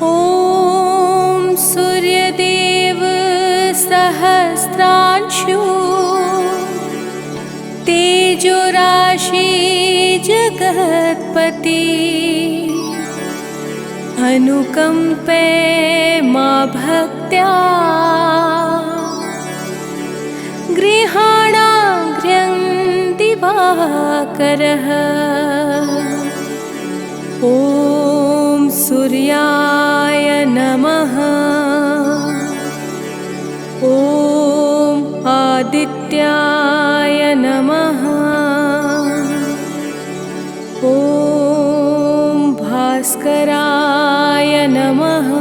ॐ सूर्यदेव सहस्रांशु तेजोराशि जगत्पति अनुकंपे मा भक्त्या गृहाणाग्र्यं दिवाकरः। ॐ सूर्याय नमः। ॐ आदित्याय नमः। ॐ भास्कराय नमः।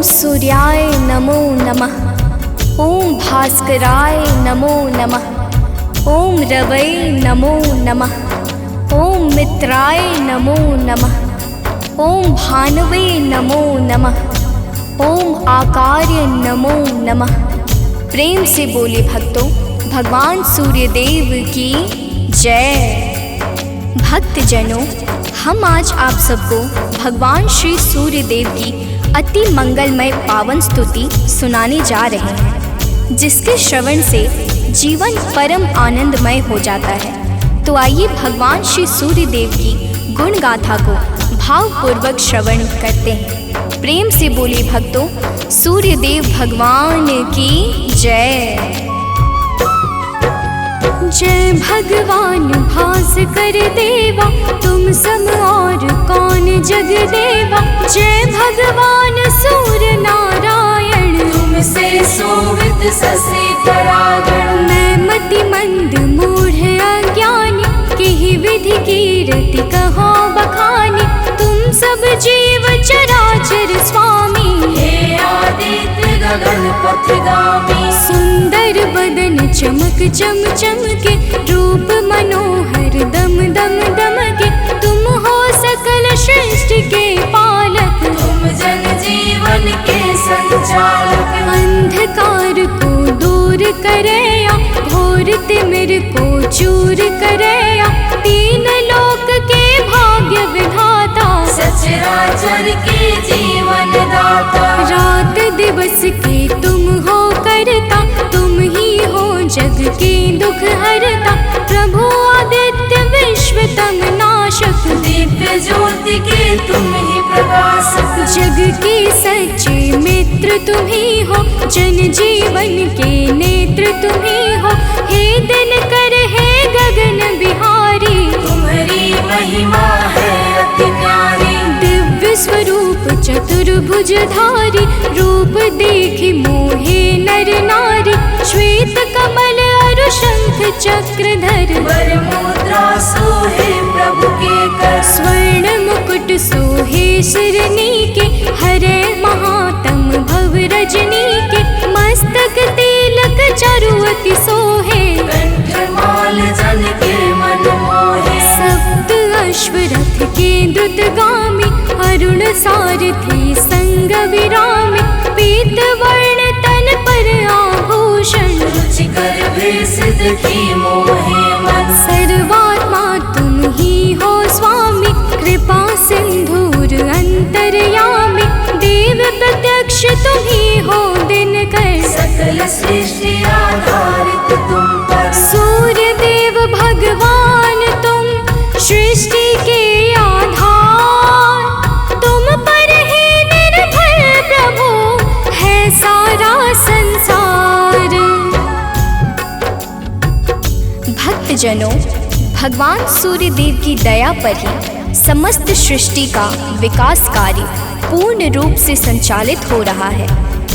सूर्याय नमो नमः। ओम भास्कराय नमो नमः। ओम रवै नमो नमः। ओम मित्राय नमो नमः। ओम भानवे नमो नमः। ओम आकार्य नमो नमः। प्रेम से बोले भक्तों, भगवान सूर्यदेव की जय। भक्तजनों, हम आज आप सबको भगवान श्री सूर्यदेव की अति मंगलमय पावन स्तुति सुनाने जा रहे हैं, जिसके श्रवण से जीवन परम आनंदमय हो जाता है। तो आइए भगवान श्री सूर्यदेव की गुण गाथा को भावपूर्वक श्रवण करते हैं। प्रेम से बोले भक्तों, सूर्यदेव भगवान की जय। जय भगवान भास्कर देवा, तुम सम और कौन जग देवा। जय भगवान सूर्य नारायण, तुमसे सोवित ससे तरागण। मैं मति मंद मूढ़ अज्ञानी, किहि विधि कीरति कहो बखानी। तुम सब जीव चराचर स्वामी, हे आदित्य गगन पथगामी। सुंदर बदन चमक चम चमके, रूप मनोहर दम दम दमके। तुम हो सकल सृष्टि के पालक, तुम जन जीवन के संचालक। अंधकार को दूर करया, घोर तिमिर को चूर करया। तीन लोक के भाग्य विधाता, सचराचर के जीवन दाता। रात दिवस के तुम हो करता, तुम ही हो जग के दुख हरता। प्रभु आदित्य विश्वतम नाशक, दिव्य ज्योति के तुम ही प्रकाशक। जग के सच्चे मित्र तुम ही हो, जन जीवन के नेत्र तुम ही हो। हे दिनकर हे गगन बिहारी, तुम्हारी महिमा है अति न्यारी। दिव्य स्वरूप चतुर्भुजधारी, रूप देखि मोहे नर नारी। श्वेत कमल अरु शंख चक्रधर, वर मुद्रा सोहे प्रभु के कर। स्वर्ण मुकुट सोहे शिरनी के, हरे महातम भव रजनी के। मस्तक तिलक चरुअति सोहे, कंठमाल जन के मन मोहे। सप्त अश्वरथ के द्रुतगामी, अरुण सारथी संग विरामी। पीत वर्ण तन पर आभूषण, रुचिकर भेष देखी मोहे मन। सर्वात्मा तुम ही हो स्वामी, कृपा सिंधुर अंतर्यामी। देव प्रत्यक्ष तुम ही हो दिनकर, सकल सृष्टि आधारित तुम पर। सूर्य देव भगवान तुम सृष्टि के आधार। तुम पर ही निर्भर प्रभु है सारा संसार। भक्तजनों, भगवान सूर्यदेव की दया पर ही समस्त सृष्टि का विकास कार्य पूर्ण रूप से संचालित हो रहा है।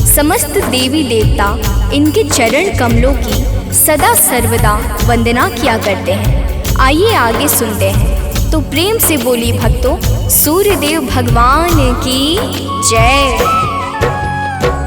समस्त देवी देवता इनके चरण कमलों की सदा सर्वदा वंदना किया करते हैं। आइए आगे सुनते हैं। तो प्रेम से बोली भक्तों, सूर्यदेव भगवान की जय।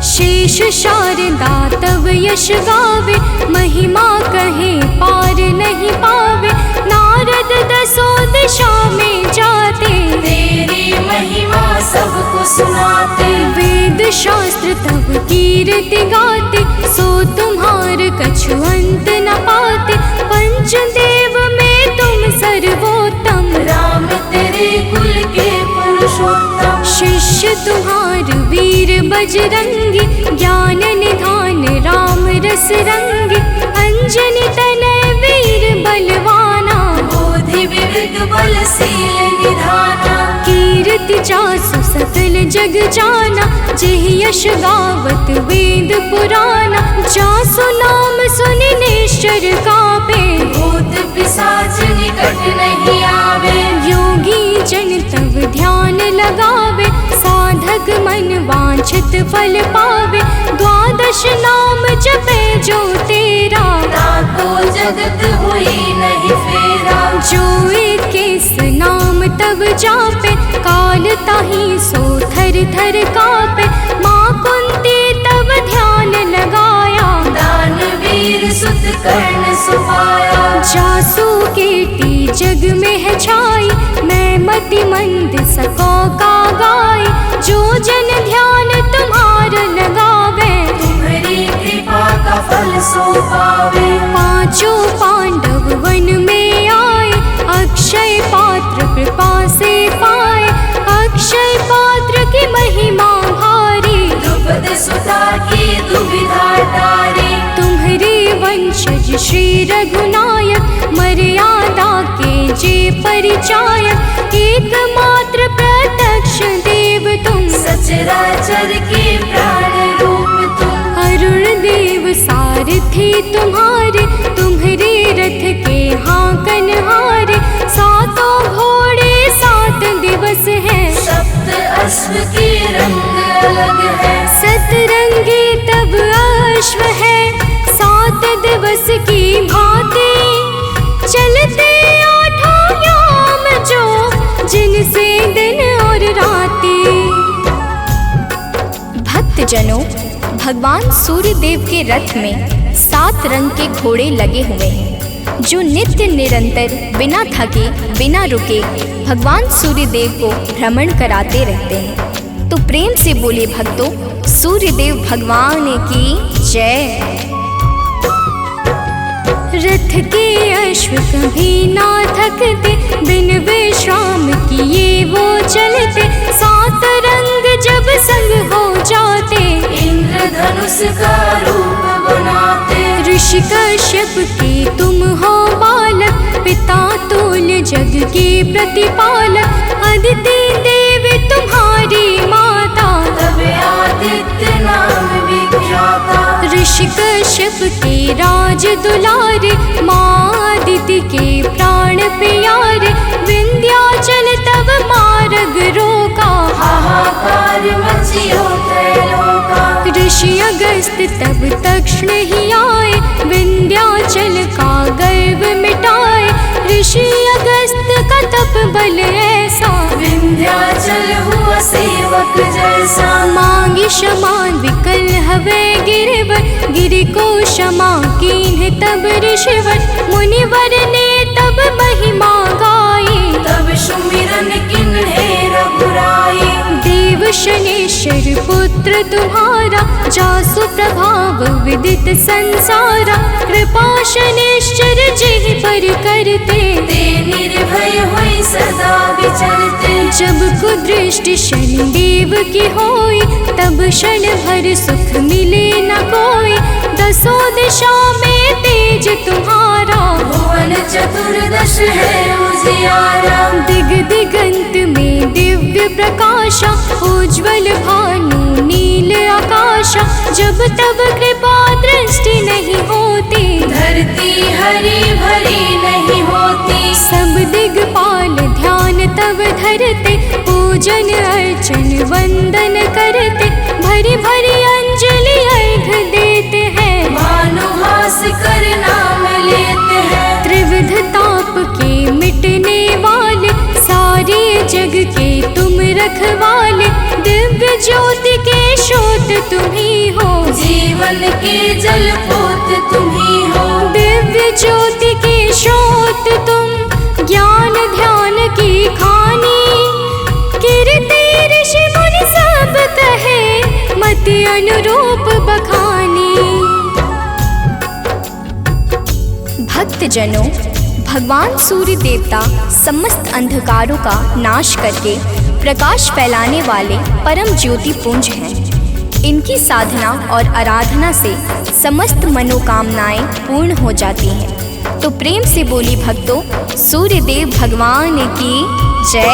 शेष शारदा तव यश गावे, महिमा कहे पार नहीं पावे। नारद दसों दिशा में जाते, तेरी महिमा सबको सुनाते। वेद शास्त्र तब कीर्ति गाते, सो तुम्हार कछु अंत न पाते। पंचदेव में तुम सर्वोत्तम, राम तेरे कुल के पुरुषोत्तम। शिष्य तुम्हार वीर बजरंगी, ज्ञान निधान राम रस रंगी। अंजनी तनय वीर बलवाना, बोधि विवेक बलशील निधाना। कीर्ति जासु सकल जग जाना, जेहि यश गावत वेद पुराना। जासु नाम सुनि निश्चर कापे, भूत पिशाच निकट नहीं आवे। योगी जन तब ध्यान लगावे, साधक मन वांछित फल पावे। द्वादश नाम जपे जो तेरा, ताको जगत हुई नहीं फेरा। जो इक्कीस नाम तब जापे, काल ताहि सो थर थर कापे। माँ मति मंद सको का गाय, जो जन ध्यान तुम्हार लगावे, तुम्हारी कृपा का फल सो पावे। पांचों पांडव वन में आए, अक्षय पात्र कृपा से पाए, अक्षय पात्र की महिमा भारी, द्रुपद सुता की दुविधा टारी। तुम्हारे वंशज श्री रघुनायक, मर्यादा के जे परिचायक, एकमात्र प्रत्यक्ष देव तुम, सचराचर के प्राण रूप तुम। अरुण देव सारथी तुम्हारे, तुम्हारे रथ के हाकन हारे, सातों घोड़े 7 दिवस है, सप्त अश्व के रंग अलग है। सतरंगी तब अश्व है, 7 दिवस की भांति, चलते 8 याम जो, जिनसे दिन और राती। भक्तजनों, भगवान सूर्य देव के रथ में 7 रंग के घोड़े लगे हुए हैं, जो नित्य निरंतर बिना थके बिना रुके भगवान सूर्य देव को भ्रमण कराते रहते हैं। तो प्रेम से बोले भक्तों, सूर्य देव भगवान की जय। रथ के अश्व कभी ना थकते, बिन विश्राम किए वो चलते, 7 रंग जब संग हो जाते, इंद्रधनुष का रूप बनाते। ऋषि कश्यप के तुम हो बालक, पिता तुल जग के प्रतिपालक, अदिति देव तुम्हारी माता, तब आदित्य नाम विख्याता। ऋषि कश्यप के राज दुलारे, माँ अदिति के प्राण प्यारे, विंध्याचल तब मार्ग रोका, हाहाकार मचियो त्रैलोका। ऋषि अगस्त तब तक्षण ही आए, विंध्याचल का गर्व मिटाए, ऋषि अगस्त का तप बल ऐसा, विंध्याचल हुआ सेवक जैसा। मांगी क्षमा विकल हवे गिरवर, गिरि को क्षमा कीन्ह तब ऋषिवर, मुनिवर ने तब महिमा गाई, तब सुमिरन किन्हे रघुराई। देव शनेश्वर पुत्र तुम्हारा, जासु प्रभाव विदित संसारा, कृपा शनेश्वर जेहि पर करते, ते निर्भय हुई सदा विचरते। जब कुदृष्टि शनिदेव की होई, तब क्षण भर सुख मिले न कोई, 10 दिशा में तेज तुम्हारा, भुवन चतुर्दश है उजियारा। दिग दिगंत में दिव्य प्रकाशा, उज्ज्वल भानु नील आकाशा, जब तब कृपा दृष्टि नहीं होती, धरती हरी भरी नहीं होती। सब दिगपाल ध्यान तब धरते, पूजन अर्चन वंदन करते, भरी भरी अंजलि अर्घ देते हैं, भानुहास कर नाम लेते हैं। त्रिविध ताप के मिटने वाले, सारे जग के तुम रखवाले, दिव्य ज्योति के स्रोत तुम ही हो, जीवन के जल पोत तुम ही हो। दिव्य ज्योति के स्रोत तुम, ज्ञान ध्यान की खानी, कीर्ति ऋषि मुनि सब कहे, मति अनुरूप बखानी। भक्तजनों, भगवान सूर्य देवता समस्त अंधकारों का नाश करके प्रकाश फैलाने वाले परम ज्योति पुंज हैं। इनकी साधना और आराधना से समस्त मनोकामनाएं पूर्ण हो जाती हैं। तो प्रेम से बोली भक्तों, सूर्य देव भगवान की जय।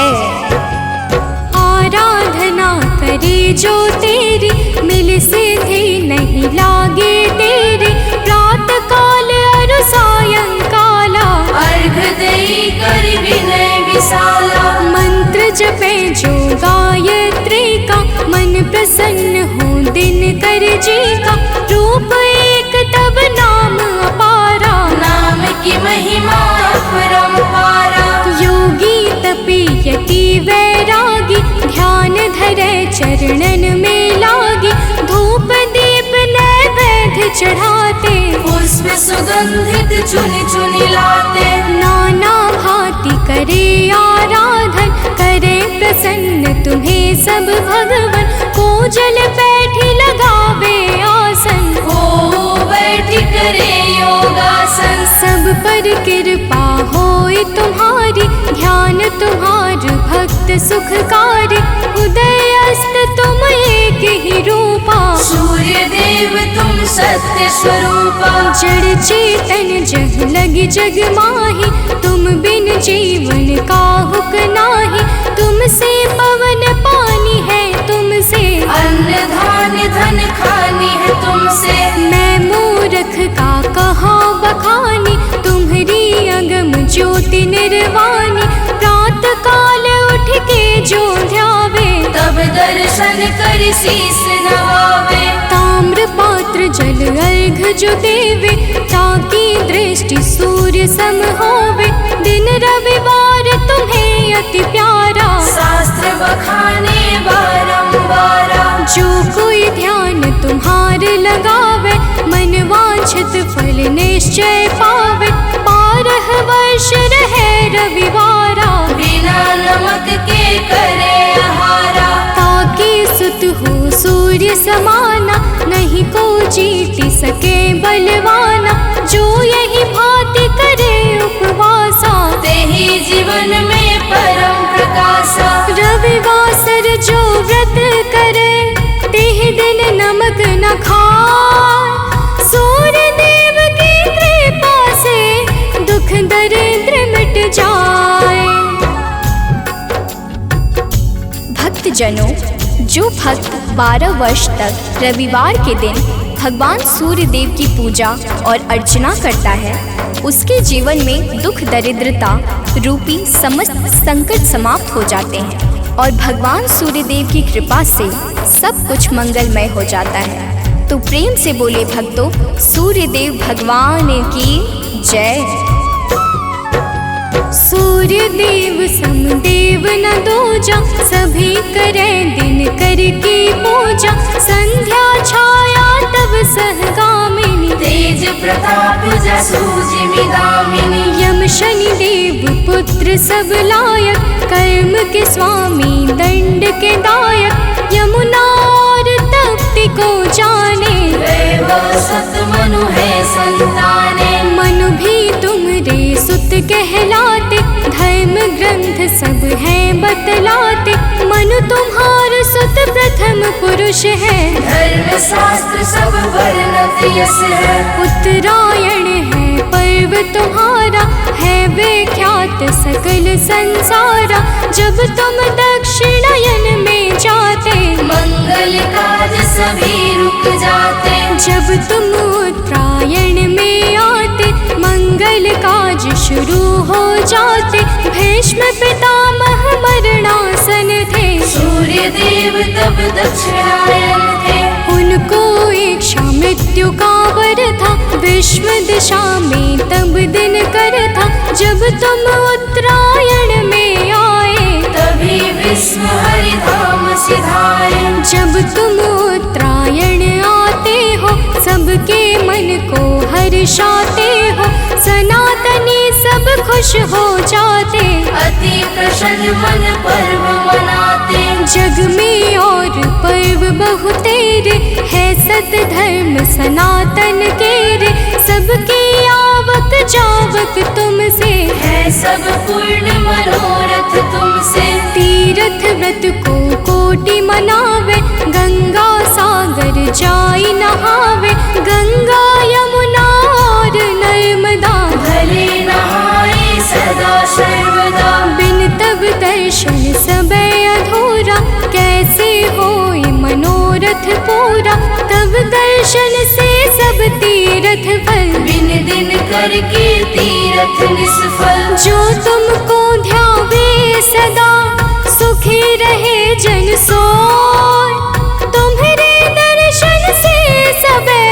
आराधना करे जो तेरी, मिल सिद्धि नहीं लागे तेरी, प्रातः काल और सायंकाला, अर्घ देई कर विनय विशाला। मंत्र जपे जो गायत्री का, मन प्रसन्न हो दिन कर जी का, रूप एक तब नाम अपारा, नाम की महिमा अपरंपारा। योगी तपी यति वैरागी, ध्यान धरे चरणन में लागी, धूप दीप नैवेद्य चढ़ाते, पुष्प सुगंधित चुनि चुनि लाते। नाना भांति करे आराधन, कर सब भगवन को जल बैठी लगावे आसन। हो बैठी करे योगासन। सब पर कृपा होए तुम्हारी, ध्यान तुम्हार भक्त सुखकारी। उदय अस्त तुम एक ही रूपा, सूर्य देव तुम सत्य स्वरूपा। जड़ चेतन जग लगी जग माही, तुम बिन जीवन काहुक नाही। तुमसे पवन पानी है, तुमसे अन्न धान्य धन खानी है तुमसे। मैं मूर्ख का कहाँ बखानी, तुम्हारी अगम ज्योति निर्वाणी। प्रात काल उठ के जो ध्यावे, तब दर्शन कर शीस नवावे। ताम्र पात्र जल अर्घ जो देवे, ताकि दृष्टि सूर्य सम होवे। दिन रविवार तुम्हें अति प्यारा, शास्त्र बखाने बारंबारा। जो कोई ध्यान तुम्हार लगावे, मन वांछित फल निश्चय पावे। 12 वर्ष रहे रविवारा, बिना नमक के करे आहारा। ताकि सुत हो सूर्य समाना, नहीं को जीत सके बलवाना। जो यही भांति करे उपवासा, तेहि जीवन में परम प्रकाशा। रविवासर जो व्रत करे, तेहि दिन नमक न खाए। सूर्य देव की कृपा से दुख दरिद्र मिट जाए। भक्तजनों, जो भक्त 12 वर्ष तक रविवार के दिन भगवान सूर्य देव की पूजा और अर्चना करता है, उसके जीवन में दुख दरिद्रता रूपी समस्त संकट समाप्त हो जाते हैं और भगवान सूर्य देव की कृपा से सब कुछ मंगलमय हो जाता है। तो प्रेम से बोले भक्तों, सूर्य देव भगवान की जय। सूर्य देव समदेव न दूजा, सभी करे दिन कर की पूजा। संध्या छाया तब सहगामिनी, तेज प्रताप जसु जिमिदामिनी। यम शनि देव पुत्र सब लायक, कर्म के स्वामी दंड के दायक। यमुना और तप्ति को जाने, वैभव सत मनु है संताने। मनु भी तुमरे सुत कहलाते, धर्म ग्रंथ सब हैं बतलाते। मनु तुम्हार सुत प्रथम पुरुष है, धर्म शास्त्र सब वर्णत यस है। उत्तरायण है पर्व तुम्हारा, है विख्यात सकल संसारा। जब तुम दक्षिणायन में जाते, मंगल काज सभी रुक जाते। जब तुम उत्तरायण में आते, मंगल काज शुरू हो जाते। भीष्म पितामह मरणासन थे, सूर्य देव तब दक्षिणायन थे। उनको इच्छा मृत्यु का वर था, विश्व दिशा में तब दिन कर था। जब तुम उत्तरायण में आए, तभी विश्व हरि धाम सिधाए। जब तुम उत्तरायण आते हो, सबके मन को हर्षाते हो। सनातनी सब खुश हो जाते, अति प्रसन्न मन पर्व मनाते। जग में और पर्व बहुतेरे, है सत धर्म सनातन केरे। सबकी आवक जावक तुमसे, है सब पूर्ण मनोरथ तुमसे। तीर्थ व्रत को कोटि मनावे, गंगा सागर जाई नहावे। गंगा यमुना और नर्मदा, भले नहाए सदा सर्वदा। बिन तब दर्शन सब अधूरा, कैसे होए मनोरथ पूरा। तब दर्शन से सब तीर्थ फल, बिन दिन करके तीरथ निष्फल। जो तुमको ध्यावे सदा, सुखी रहे जन सोय। तुम्हारे दर्शन से सबे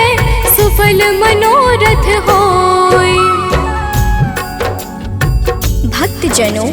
सुफल मनोरथ होय। भक्तजनों,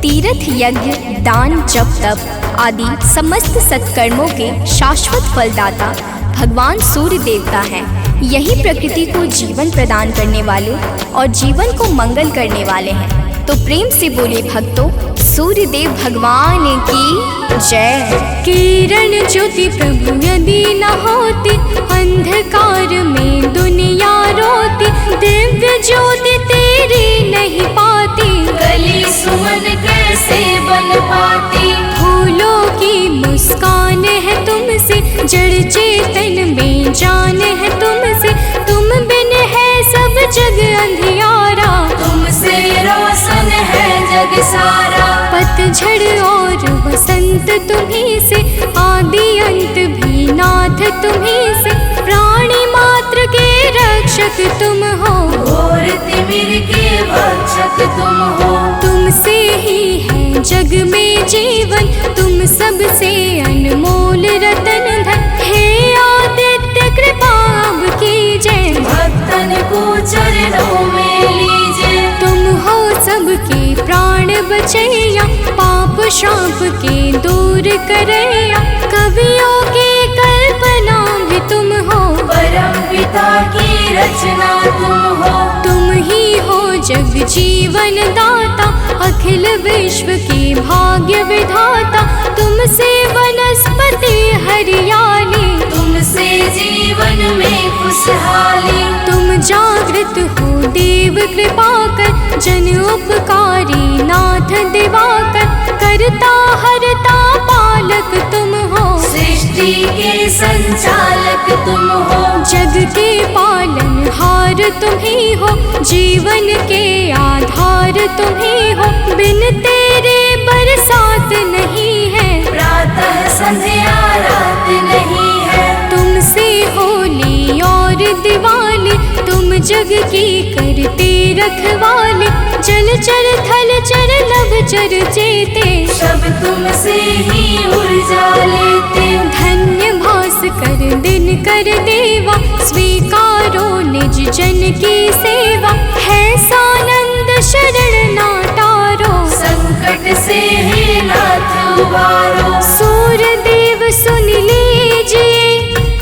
तीर्थ यज्ञ दान जप तप आदि समस्त सत्कर्मों के शाश्वत फलदाता भगवान सूर्य देवता हैं। यही प्रकृति को जीवन प्रदान करने वाले और जीवन को मंगल करने वाले हैं। तो प्रेम से बोले भक्तों, सूर्यदेव भगवान की जय। किरण ज्योति प्रभु यदि न होती, अंधकार में दुनिया रोती। दिव्य ज्योति तेरी नहीं पाती, गली सुमन कैसे बन पाती। फूलों की मुस्कान है तुमसे, जड़ चेतन में जान है तुमसे। तुम बिन है सब जग अंधियारा, तुमसे रोशन है जग सारा। पतझड़ और बसंत तुम्हीं से, आदि अंत भी नाथ तुम्हीं से। प्राणी मात्र के रक्षक तुम हो, घोर तिमिर के भक्षक तुम हो। तुमसे ही है जग में जीवन, तुम सबसे अनमोल रतन धन। हे आदित्य कृपा अब कीजिए, भक्तन को चरणों में लीजिए। तुम हो सबके प्राण बचैया, पाप शाप के दूर करैया। कवियों की कल्पना भी तुम हो, परम पिता की रचना तुम हो। तुम ही हो जग जीवन दाता, अखिल विश्व के भाग्य विधाता। तुमसे वनस्पति हरियाली, तुमसे जीवन में खुशहाली। तुम जागृत हो देव कृपा कर, जन उपकारी नाथ दिवाकर। करता हरता पालक तुम हो, सृष्टि के संचालक तुम हो। जग के पालन हार तुम ही हो, जीवन के आधार तुम ही हो। बिन तेरे बरसात नहीं है, प्रातः संध्या रात नहीं है। तुमसे होली और दिवाली, तुम जग की करते रखवाले। जल चर थल चर नभ चर चेते, सब तुमसे ही ऊर्जा लेते। धन्य भास्कर दिन कर देवा, स्वीकारो निज जन की सेवा। है सानंद शरण ना तारो, संकट से हे नाथ उबारो। सूर्यदेव सुन लीजिए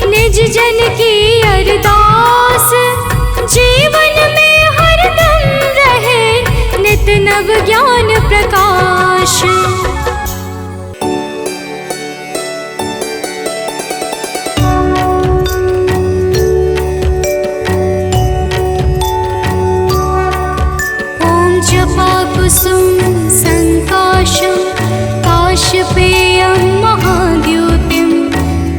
निज जन की अरदास। जीवन में हरदम रहे नित नव ज्ञान प्रकाश। ॐ जपा कुसुम संकाशं, काशपेयं महाद्युतिं।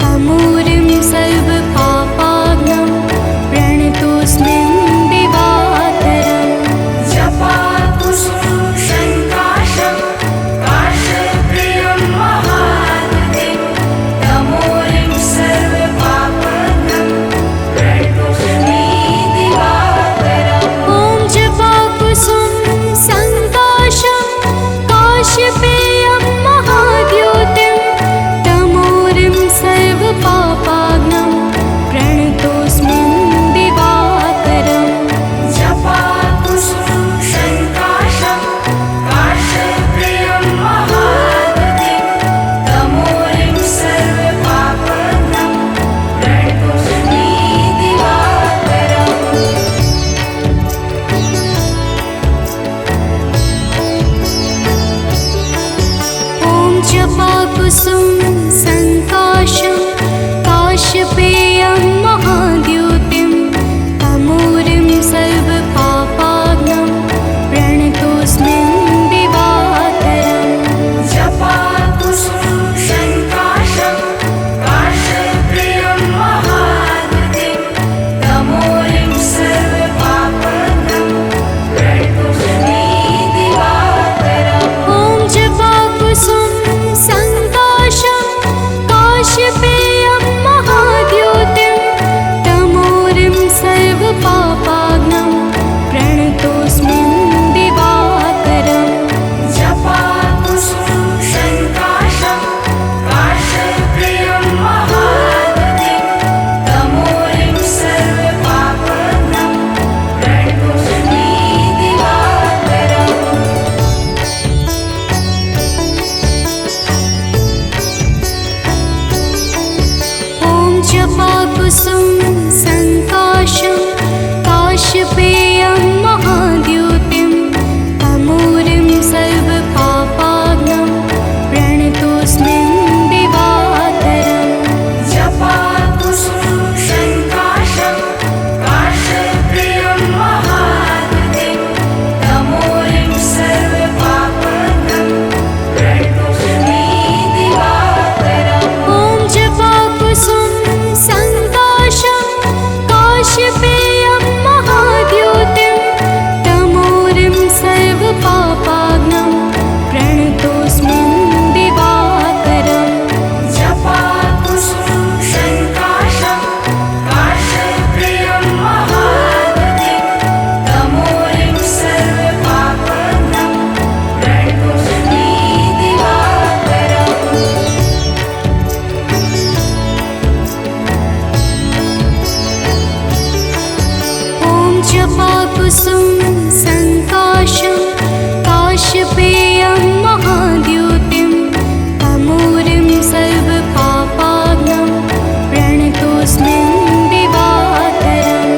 तमूरिं सर्वपापाग्नं, प्रणतोऽस्मिन् दिवाकरम्। जपा कुसुम संकाशं, काशप्रियं महाद्युतिं। तमोरिं सर्वपापाग्नं, प्रणतोऽस्मि दिवाकरम्। ॐ जपा कुसुम संकाशं, काशपेयं महाद्युतिं। तमोरिं सर्वपापाग्नं, प्रणतोऽस्मिन् दिवाकरम्। जपा कुसुम संकाशं, काशप्रियं महाद्युतिं। तमोरिं सर्वपापाग्नं, प्रणतोऽस्मि दिवाकरम्। ॐ जपा कुसुम संकाशं, काशपेयं महाद्युतिं। तमोरिं सर्वपापाग्नं, प्रणतोऽस्मिन् दिवाकरम्। जपा कुसुम संकाशं, काशप्रियं महाद्युतिं। तमोरिं सर्वपापाग्नं, प्रणतोऽस्मि दिवाकरम्। ॐ जपा कुसुम संकाशं, काशपेयं महाद्युतिं। तमोरिं सर्वपापाग्नं, प्रणतोऽस्मिन् दिवाकरम्। जपा कुसुम संकाशं, काशप्रियं महाद्युतिं। तमोरिं सर्वपापाग्नं, प्रणतोऽस्मि दिवाकरम्। ॐ जपा कुसुम संकाशं, काशपेयं महाद्युतिं। तमोरिं सर्वपापाग्नं, जपाकुसुम संकाशं काश्यपेयं महाद्युतिं तमूरिं सर्वपापाग्नं प्रणतोऽस्मिन् दिवाकरम्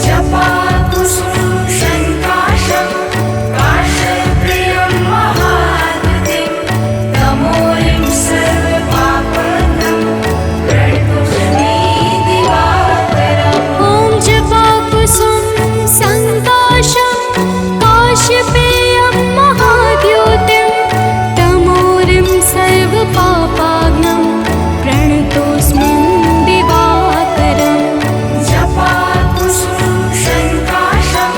जपाकुसुम संकाशं काश्यपेयं महाद्युतिं तमूरिं सर्वपापाग्नं प्रणतोऽस्मि दिवाकरम्। ॐ जपाकुसुम संकाशं काश्यपेयं महाद्युतिं तमूरिं सर्वपापाग्नं प्रणतोऽस्मिन् दिवाकरम् जपाकुसुम संकाशं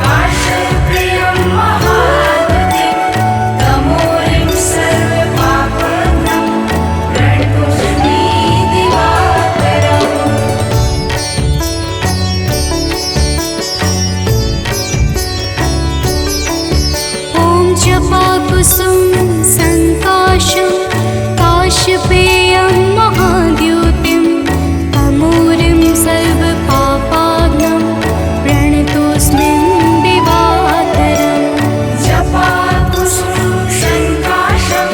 काश्यपेयं महाद्युतिं तमूरिं सर्वपापाग्नं प्रणतोऽस्मि दिवाकरम्। ॐ जपाकुसुम संकाशं काश्यपेयं महाद्युतिं तमूरिं सर्वपापाग्नं प्रणतोऽस्मिन् दिवाकरम् जपाकुसुम संकाशं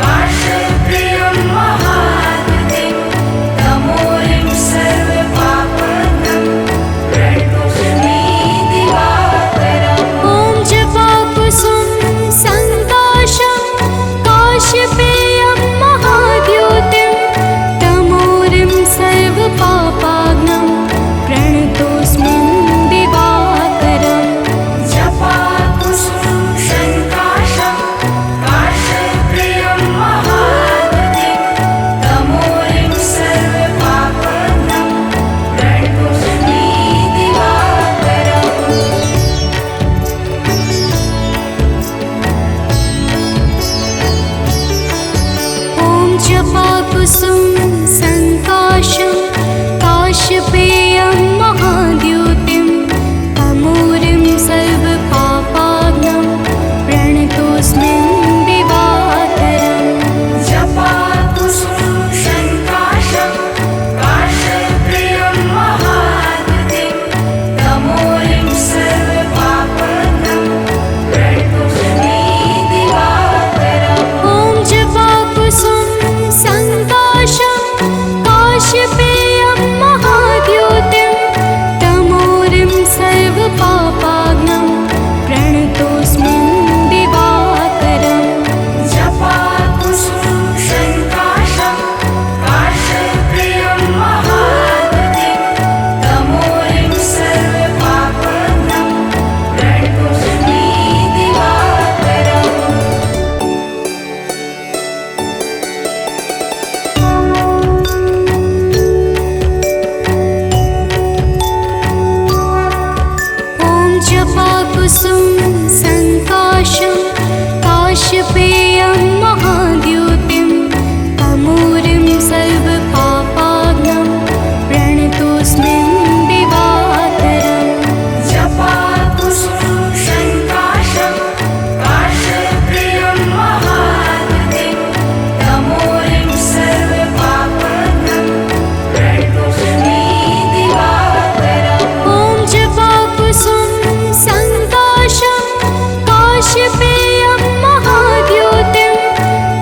काश्यपेयं महाद्युतिं तमूरिं सर्वपापाग्नं प्रणतोऽस्मि दिवाकरम्। ॐ जपाकुसुम संकाशं काश्यपेयं महाद्युतिं तमूरिं सर्वपापाग्नं प्रणतोऽस्मिन् दिवाकरम् जपाकुसुम संकाशं काश्यपेयं महाद्युतिं तमूरिं सर्वपापाग्नं प्रणतोऽस्मि दिवाकरम्। ॐ जपाकुसुम संकाशं काश्यपेयं महाद्युतिं तमूरिं सर्वपापाग्नं प्रणतोऽस्मिन् दिवाकरम् जपाकुसुम संकाशं काश्यपेयं महाद्युतिं तमूरिं सर्वपापाग्नं प्रणतोऽस्मि दिवाकरम्। ॐ जपाकुसुम संकाशं काश्यपेयं महाद्युतिं तमूरिं सर्वपापाग्नं प्रणतोऽस्मिन् दिवाकरम् जपाकुसुम संकाशं काश्यपेयं महाद्युतिं तमूरिं सर्वपापाग्नं प्रणतोऽस्मि दिवाकरम्। ॐ जपाकुसुम संकाशं काश्यपेयं महाद्युतिं तमूरिं सर्वपापाग्नं प्रणतोऽस्मिन् दिवाकरम् जपाकुसुम संकाशं काश्यपेयं महाद्युतिं तमूरिं सर्वपापाग्नं प्रणतोऽस्मि दिवाकरम्। ॐ जपाकुसुम संकाशं काश्यपेयं महाद्युतिं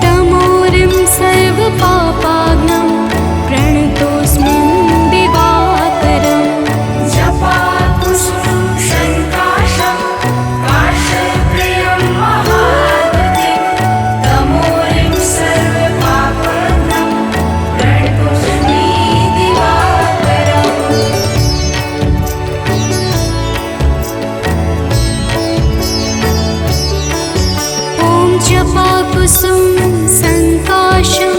तमूरिं सर्वपापाग्नं प्रणतोऽस्मिन् दिवाकरम् जपाकुसुम संकाशं काश्यपेयं महाद्युतिं तमूरिं सर्वपापाग्नं प्रणतोऽस्मि दिवाकरम्। ॐ जपाकुसुम संकाशं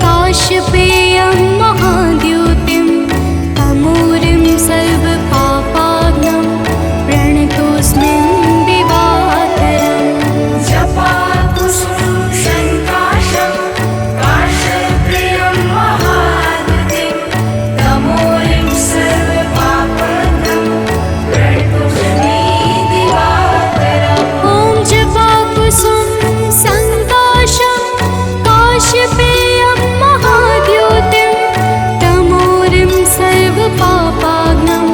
काश्यपेयं महाद्युतिं तमूरिं सर्वपापाग्नं प्रणतोऽस्मिन् दिवाकरम् जपाकुसुम संकाशं काश्यपेयं महाद्युतिं तमूरिं सर्वपापाग्नं प्रणतोऽस्मि दिवाकरम्। ॐ जपाकुसुम संकाशं काश्यपेयं महाद्युतिं तमूरिं सर्वपापाग्नं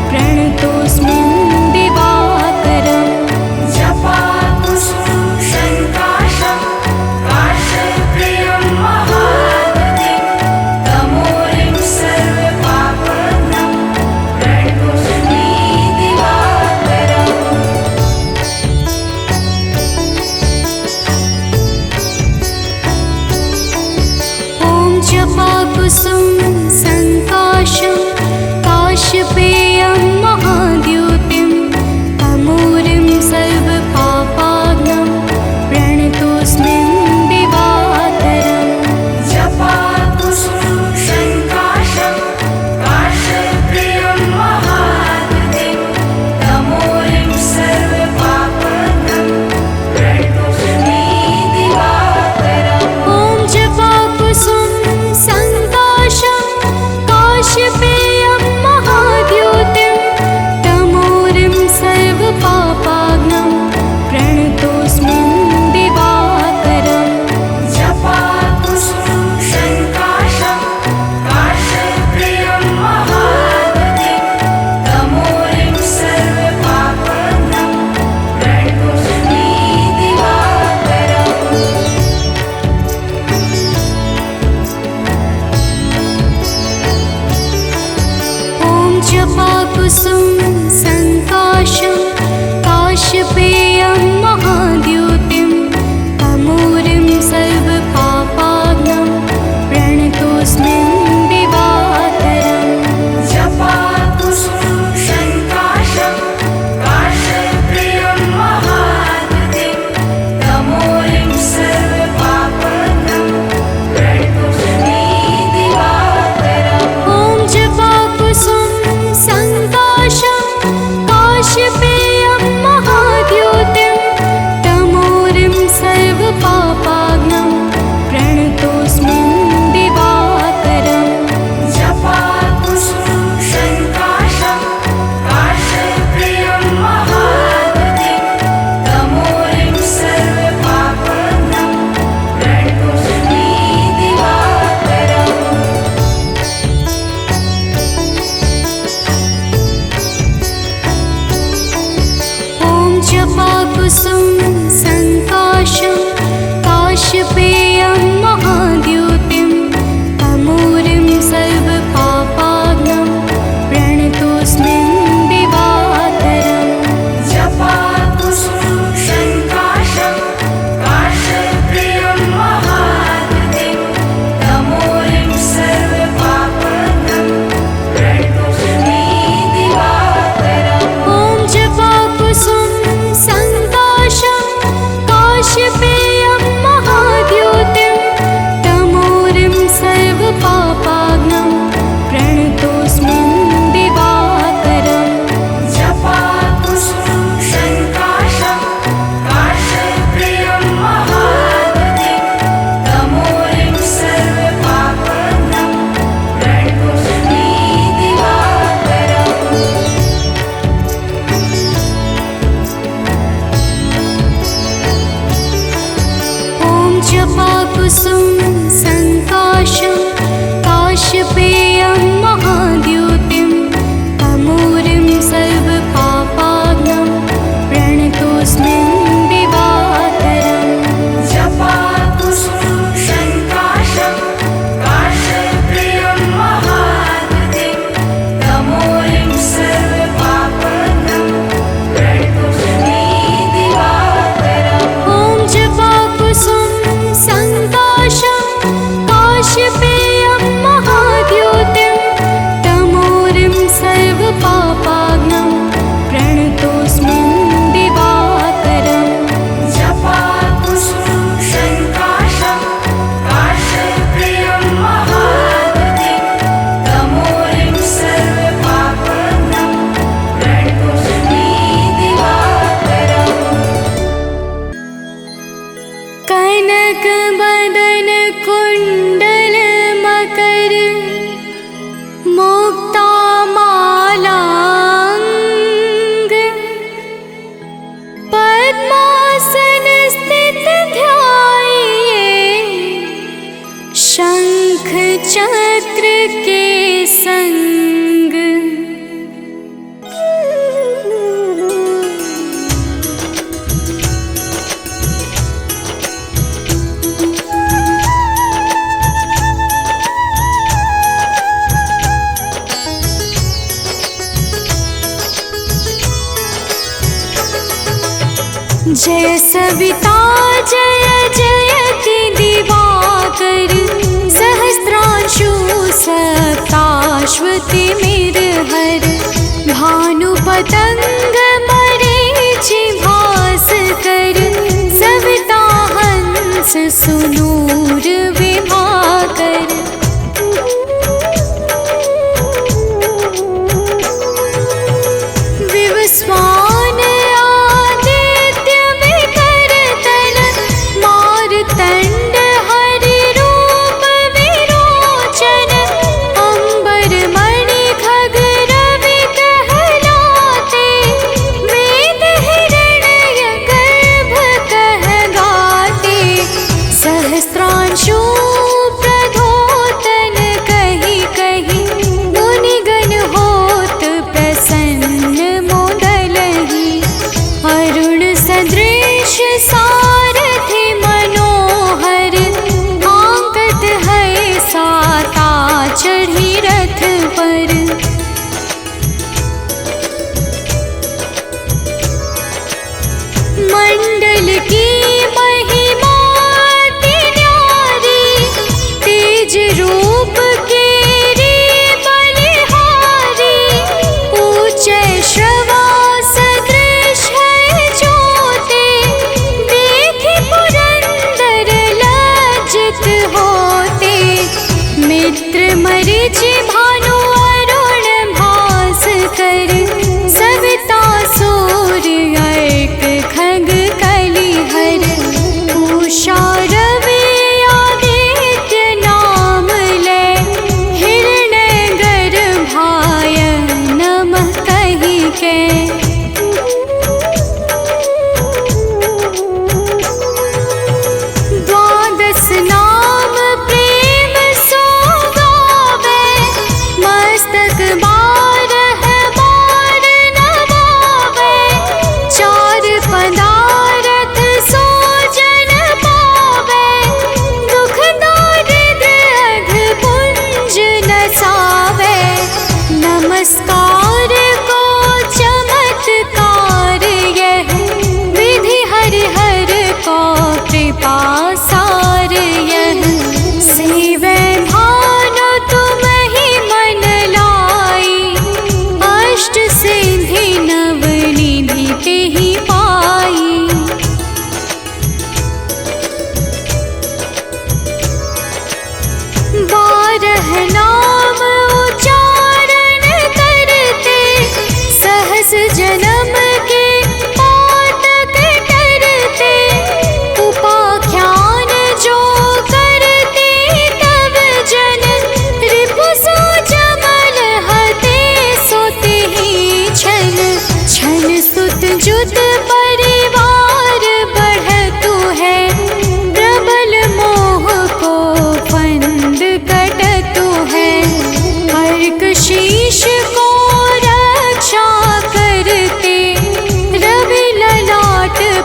प्रणतोऽस्मिन् दिवा जपाकुसुम संकाशं काश्यपेयं महाद्युतिं तमूरिं सर्वपापाग्नं प्रणतोऽस्मि दिवाकरम्। जपाकुसुम संकाशं काश्यपेयं महाद्युतिं तमूरिं सर्वपापाग्नं प्रणतोऽस्मि दिवाकरम्। ॐ जपाकुसुम संकाशं काश्यपेयं महाद्युतिं तमूरिं सर्वपापाग्नं प्रणतोऽस्मि दिवाकरम्। जपाकुसुम संकाशं काश्यपेयं महाद्युतिं तमूरिं सर्वपापाग्नं प्रणतोऽस्मि दिवाकरम्। ॐ जपाकुसुम संकाशं काश्यपेयं महाद्युतिं तमूरिं सर्वपापाग्नं प्रणतोऽस्मि दिवाकरम्। जपाकुसुम संकाशं काश्यपेयं महाद्युतिं तमूरिं सर्वपापाग्नं प्रणतोऽस्मि दिवाकरम्। ॐ जपाकुसुम संकाशं काश्यपेयं महाद्युतिं तमूरिं सर्वपापाग्नं प्रणतोऽस्मि दिवाकरम्। जपाकुसुम संकाशं काश्यपेयं महाद्युतिं तमूरिं सर्वपापाग्नं प्रणतोऽस्मि दिवाकरम्। ॐ जपाकुसुम संकाशं काश्यपेयं महाद्युतिं तमूरिं सर्वपापाग्नं प्रणतोऽस्मि दिवाकरम्। जपाकुसुम संकाशं काश्यपेयं महाद्युतिं तमूरिं सर्वपापाग्नं प्रणतोऽस्मि दिवाकरम्। ॐ जपाकुसुम संकाशं काश्यपेयं महाद्युतिं तमूरिं सर्वपापाग्नं प्रणतोऽस्मि दिवाकरम्। जपाकुसुम संकाशं काश्यपेयं महाद्युतिं तमूरिं सर्वपापाग्नं प्रणतोऽस्मि दिवाकरम्। कनक बदन कुंडल मकर मुक्ता मालांग पद्मासन स्थित ध्याये शंख चक्र के संग। जय सविता जय जयति दिवाकर सहस्रांशु सप्ताश्वतिमिरहर भानुपतंग मरीचि भास्कर सविता हंस सुनूर विभाकर। विवस्वान आदित्य विकर तल मारतंड हरि रूप विरोचन अंबर मणि खग रवि कहलाते वेद हिरण्य गर्भ कह गाते सहस्रांशु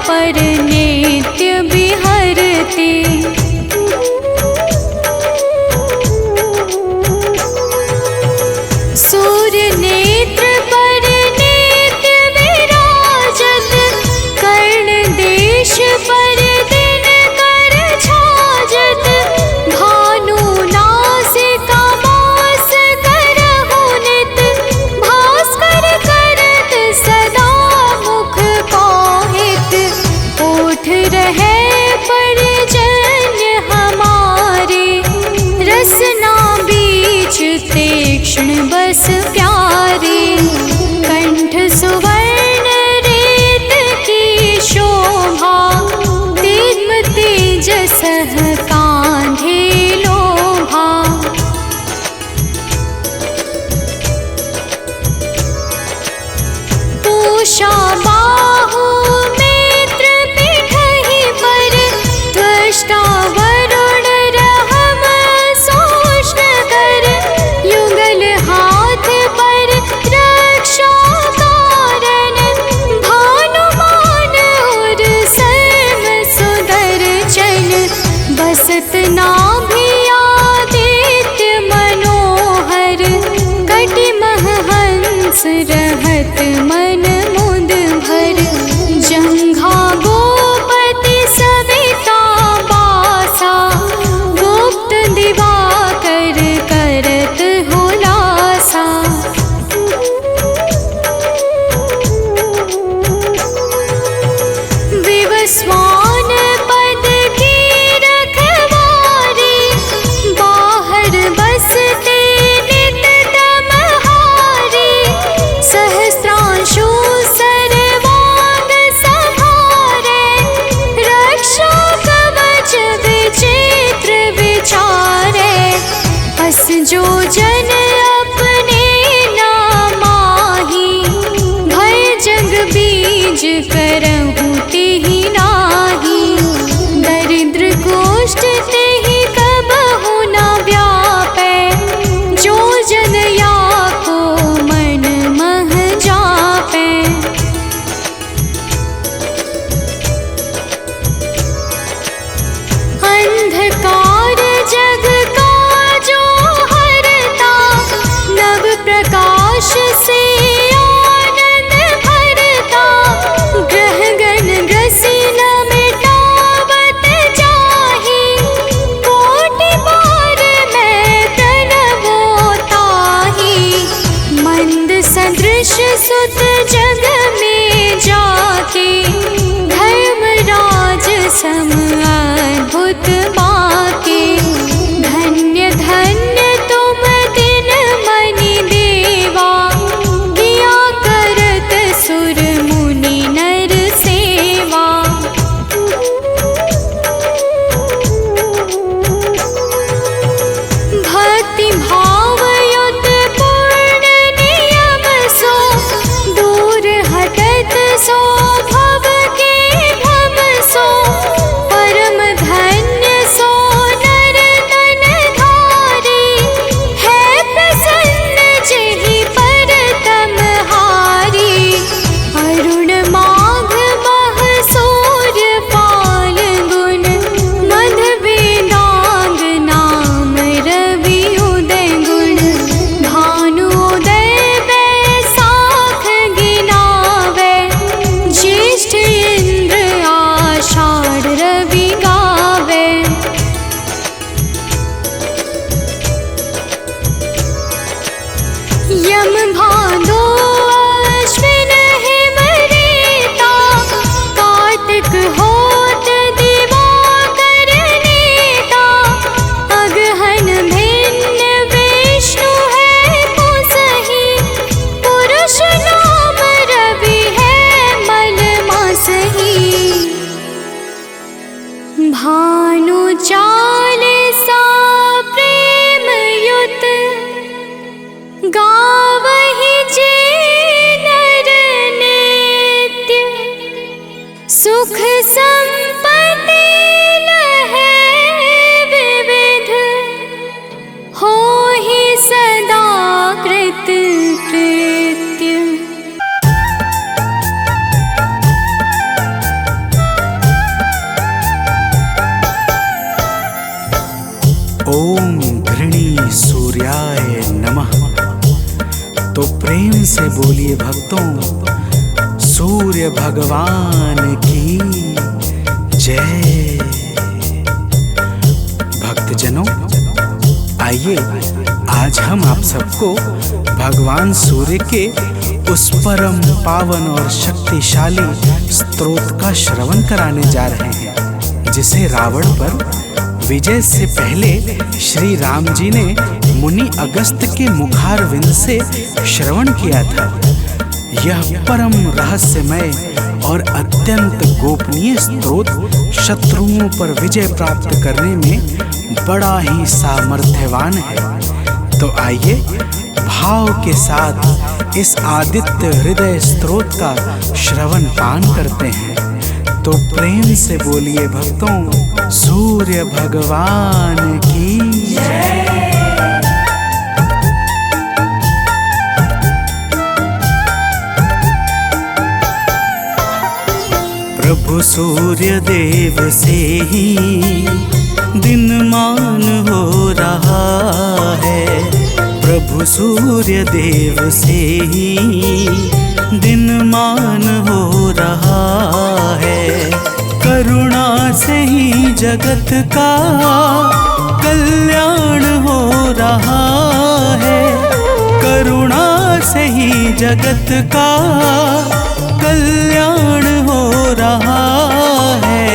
पर नित्य विहरते। सूर्य नेत्र पर नित्य विराजत, कर्ण देश पर दिन कर छाजत। भानु नासिका मास करहु नित, भास्कर करत सदा मुख पाहित। ओठ रहे परजन्य हमारे, रसना बीच तीक्ष्ण बस प्यारे। कंठ सुवर्ण रेत की शोभा, दिव्य तेजस कांधे लोभा। पूषा बाहु मित्र पिठहि पर, त्वष्टा वरुण रहम सोष्ण कर। युगल हाथ पर रक्षा कारण, भानुमान और सर्व सुदर्शन। बसत नाभि आदित्य मनोहर, कटिमह हंस रहत मन मुद भर। जंघा गोपति सविता बासा, गुप्त दिवाकर करत हुलासा। विवस्वान पद की रखवारी, बाहर बसते नित तमहारी। सहस्त्रांशु सर्वांग संहारे, रक्षा कवच विचित्र विचारे। अस जो जन अपने नामाही, भय जग बीज करहु तेहि नाही। दरिद्र गोष्ठ तेहि कबहु न व्यापै, जो जन या को मन मह जापै। अंधकार जग का जो हरता, नव प्रकाश से आनंद भरता। ग्रह गण ग्रसी न मिटावत जाहि, कोटि बार मैं प्रणवो ताहि। मंद सदृश सुत जग में जाके, धर्मराज सम अद्भुत बाके। धन्य धन्य तुम दिन मनि देवा, तो प्रेम से बोलिए भक्तों, सूर्य भगवान की जय। भक्तजनों, आइए आज हम आप सबको भगवान सूर्य के उस परम पावन और शक्तिशाली स्तोत्र का श्रवण कराने जा रहे हैं, जिसे रावण पर विजय से पहले श्री राम जी ने मुनि अगस्त के मुखारविंद से श्रवण किया था। यह परम रहस्यमय और अत्यंत गोपनीय स्तोत्र शत्रुओं पर विजय प्राप्त करने में बड़ा ही सामर्थ्यवान है। तो आइए भाव के साथ इस आदित्य हृदय स्तोत्र का श्रवण पान करते हैं। तो प्रेम से बोलिए भक्तों, सूर्य भगवान की जय। प्रभु सूर्य देव से ही दिनमान हो रहा है, प्रभु सूर्य देव से ही दिनमान हो रहा है। करुणा से ही जगत का कल्याण हो रहा है, करुणा से ही जगत का कल्याण हो रहा है।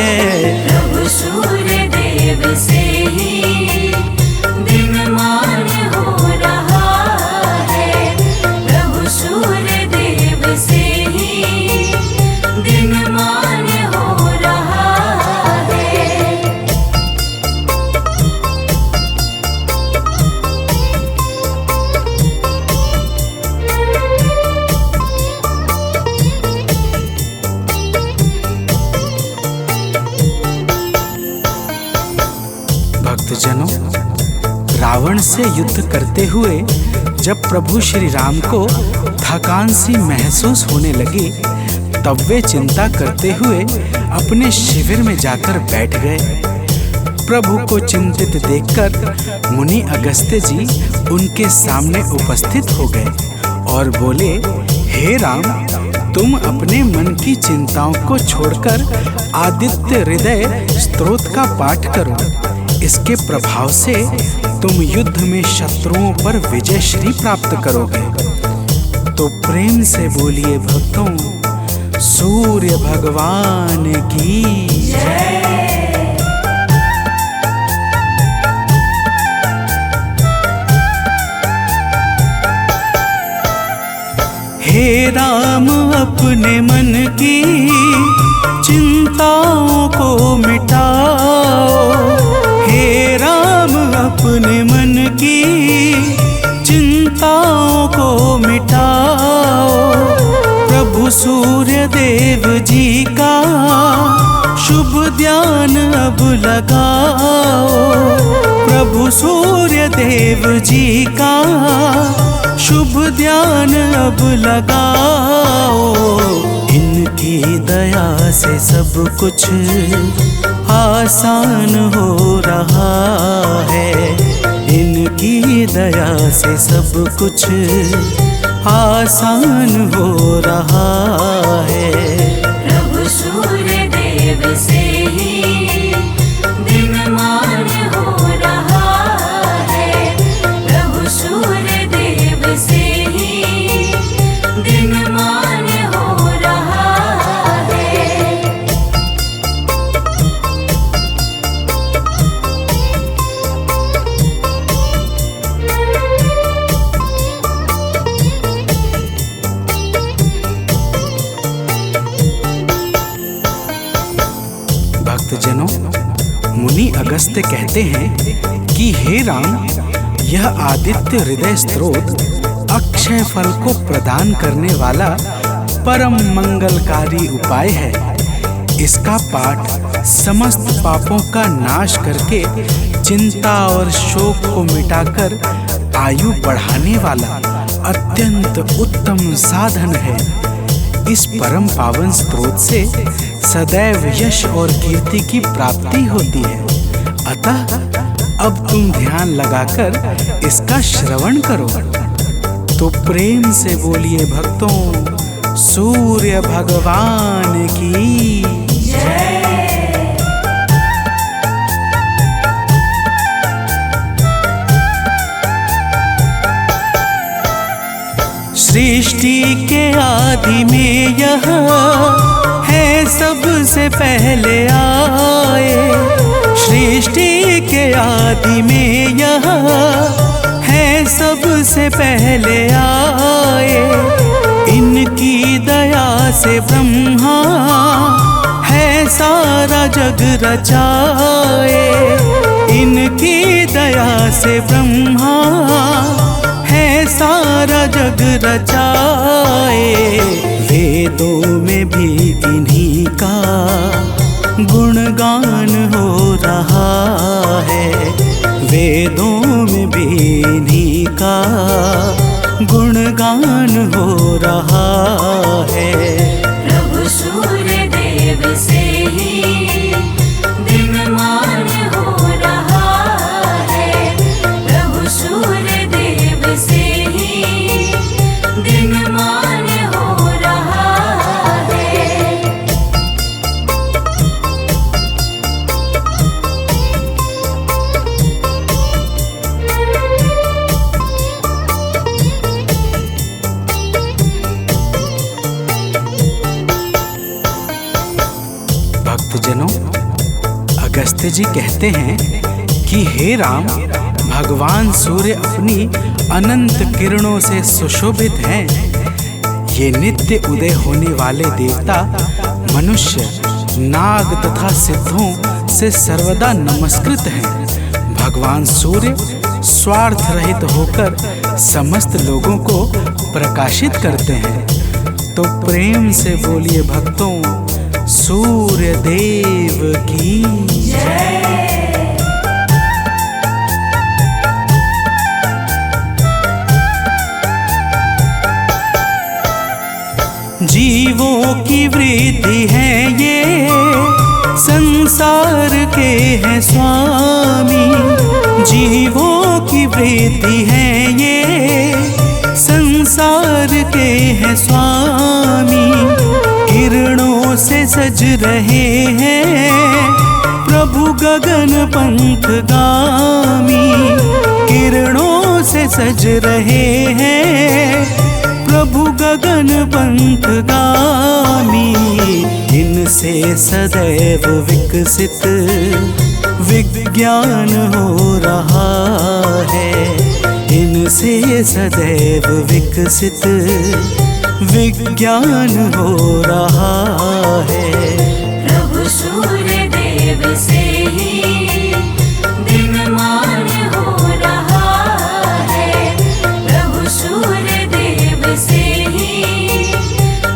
प्रभु सूर्य देव से ही दिनमान हो रहा है, प्रभु सूर्य देव से ही दिनमान हो रहा है। भक्तजनों, रावण से युद्ध करते हुए जब प्रभु श्री राम को थकान सी महसूस होने लगी, तब वे चिंता करते हुए अपने शिविर में जाकर बैठ गए। प्रभु को चिंतित देखकर मुनि अगस्त्य जी उनके सामने उपस्थित हो गए और बोले, हे राम, तुम अपने मन की चिंताओं को छोड़कर आदित्य हृदय स्तोत्र का पाठ करो। इसके प्रभाव से तुम युद्ध में शत्रुओं पर विजय श्री प्राप्त करोगे। तो प्रेम से बोलिए भक्तों, सूर्य भगवान की जय। हे राम, अपने मन की चिंताओं को मिटाओ, हे राम, अपने मन की चिंताओं को मिटाओ। प्रभु सूर्य देव जी का शुभ ध्यान अब लगाओ, प्रभु सूर्य देव जी का शुभ ध्यान अब लगाओ। इनकी दया से सब कुछ आसान हो रहा है, इनकी दया से सब कुछ आसान हो रहा है। प्रभु सूर्य देव से ही दिनमान हो रहा है, प्रभु सूर्य देव से ही दिनमान हो रहा है। भक्तजनों, मुनि अगस्त्य कहते हैं कि हे राम, यह आदित्य हृदय स्तोत्र अक्षय फल को प्रदान करने वाला परम मंगलकारी उपाय है। इसका पाठ समस्त पापों का नाश करके चिंता और शोक को मिटाकर आयु बढ़ाने वाला अत्यंत उत्तम साधन है। इस परम पावन स्रोत से सदैव यश और कीर्ति की प्राप्ति होती है। अतः अब तुम ध्यान लगाकर इसका श्रवण करो। तो प्रेम से बोलिए भक्तों, सूर्य भगवान की जय। सृष्टि के आदि में यह है सबसे पहले आए। सृष्टि के आदि में यह है सबसे पहले आए। इनकी दया से ब्रह्मा है सारा जग रचाए। इनकी दया से ब्रह्मा है सारा जग रचाए। वेदों में भी इन्हीं का गुणगान हो रहा है। वेदों में भी इन्हीं का गुणगान हो रहा है। प्रभु सूर्य देव से ही दिनमान हो रहा है। प्रभु सूर्य देव से ही दिनमान हो रहा है। भक्तजनों, अगस्त्य जी कहते हैं कि हे राम, भगवान सूर्य अपनी अनंत किरणों से सुशोभित हैं। ये नित्य उदय होने वाले देवता मनुष्य, नाग तथा सिद्धों से सर्वदा नमस्कृत हैं। भगवान सूर्य स्वार्थ रहित होकर समस्त लोगों को प्रकाशित करते हैं। तो प्रेम से बोलिए भक्तों, सूर्य देव की जय। जीवों की वृद्धि है ये, संसार के हैं स्वामी। जीवों की वृद्धि है ये, संसार के हैं स्वामी। किरणों से सज रहे हैं प्रभु गगन पंथ गामी। किरणों से सज रहे हैं प्रभु गगन पंथ गामी। इनसे सदैव विकसित विज्ञान हो रहा है। इनसे सदैव विकसित विज्ञान हो रहा है। प्रभु सूर्य देव से ही दिनमान हो रहा है। प्रभु सूर्य देव से ही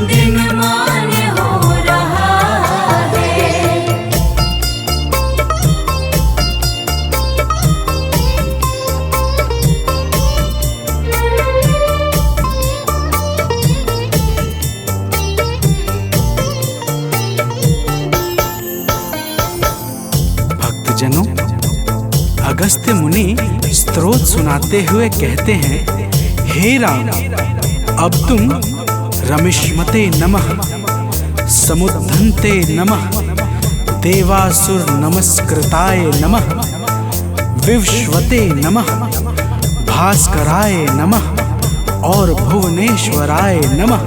दिनमान हो रहा है। भक्तजनों, अगस्त्य मुनि स्तोत्र सुनाते हुए कहते हैं, हे राम, अब तुम रमिष्मते नमः, समुद्धन्ते नमः, देवासुर नमस्कृताय नमः, विवस्वते नमः, भास्कराय नमः और भुवनेश्वराय नमः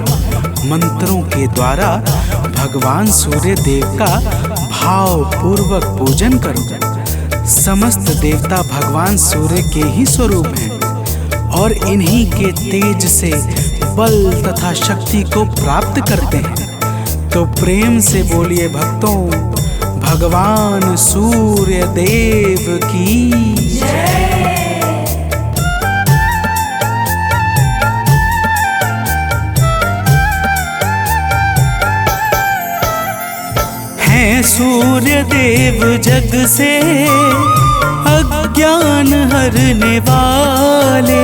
मंत्रों के द्वारा भगवान सूर्य देव का भाव पूर्वक पूजन करो। समस्त देवता भगवान सूर्य के ही स्वरूप हैं और इन्हीं के तेज से बल तथा शक्ति को प्राप्त करते हैं। तो प्रेम से बोलिए भक्तों, भगवान सूर्य देव की जय। हैं सूर्य देव जग से अज्ञान हरने वाले।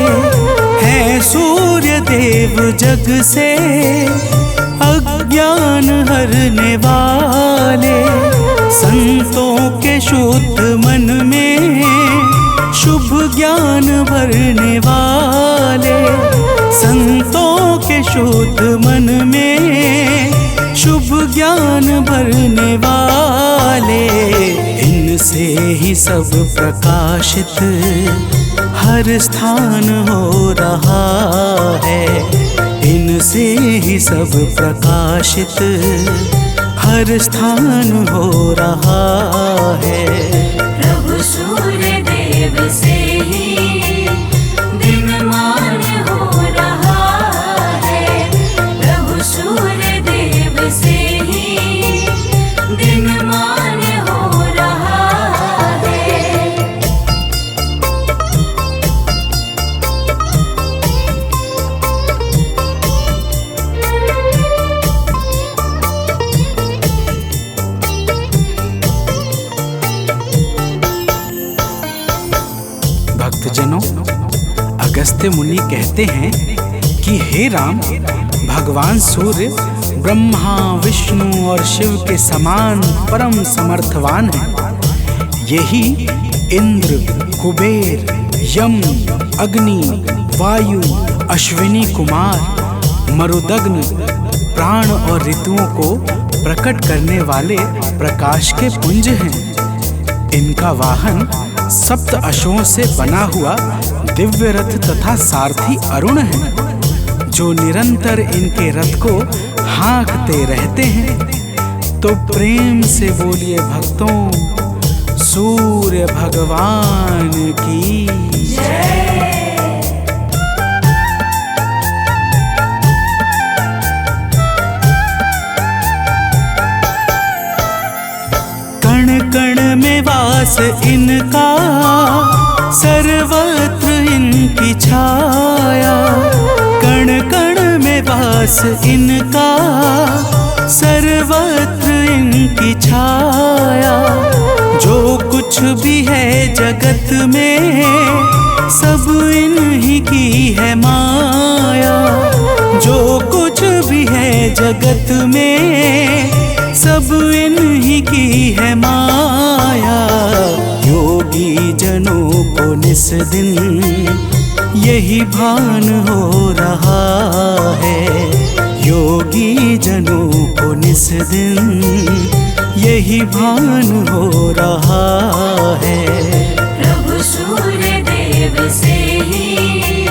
हैं सूर्य देव जग से अज्ञान हरने वाले। संतों के शुद्ध मन में शुभ ज्ञान भरने वाले। ज्ञान भरने वाले, इनसे ही सब प्रकाशित हर स्थान हो रहा है। इनसे ही सब प्रकाशित हर स्थान हो रहा है। प्रभु सूर्य देव से ही दिनमान हो रहा है। प्रभु सूर्य देव से ही दिनमान हो रहा है। भक्तजनों, अगस्त्य मुनि कहते हैं कि हे राम, भगवान सूर्य ब्रह्मा विष्णु और शिव के समान परम समर्थवान हैं। यही इंद्र, कुबेर, यम, अग्नि, वायु, अश्विनी कुमार, मरुदग्न, प्राण और ऋतुओं को प्रकट करने वाले प्रकाश के पुंज हैं। इनका वाहन सप्त अश्वों से बना हुआ दिव्य रथ तथा सारथी अरुण है, जो निरंतर इनके रथ को हाँकते रहते हैं। तो प्रेम से बोलिए भक्तों, सूर्य भगवान की जय। कण कण में वास इनका, सर्वत्र इनकी छाया। कण कण में वास इनका, सर्वत्र इनकी छाया। जो कुछ भी है जगत में, सब इन्हीं की है माया। जो कुछ भी है जगत में, सब इन्हीं की है माया। योगी जनों को निस दिन यही भान हो रहा है। योगी जनों को निस दिन यही भान हो रहा है। प्रभु सूर्य देव से ही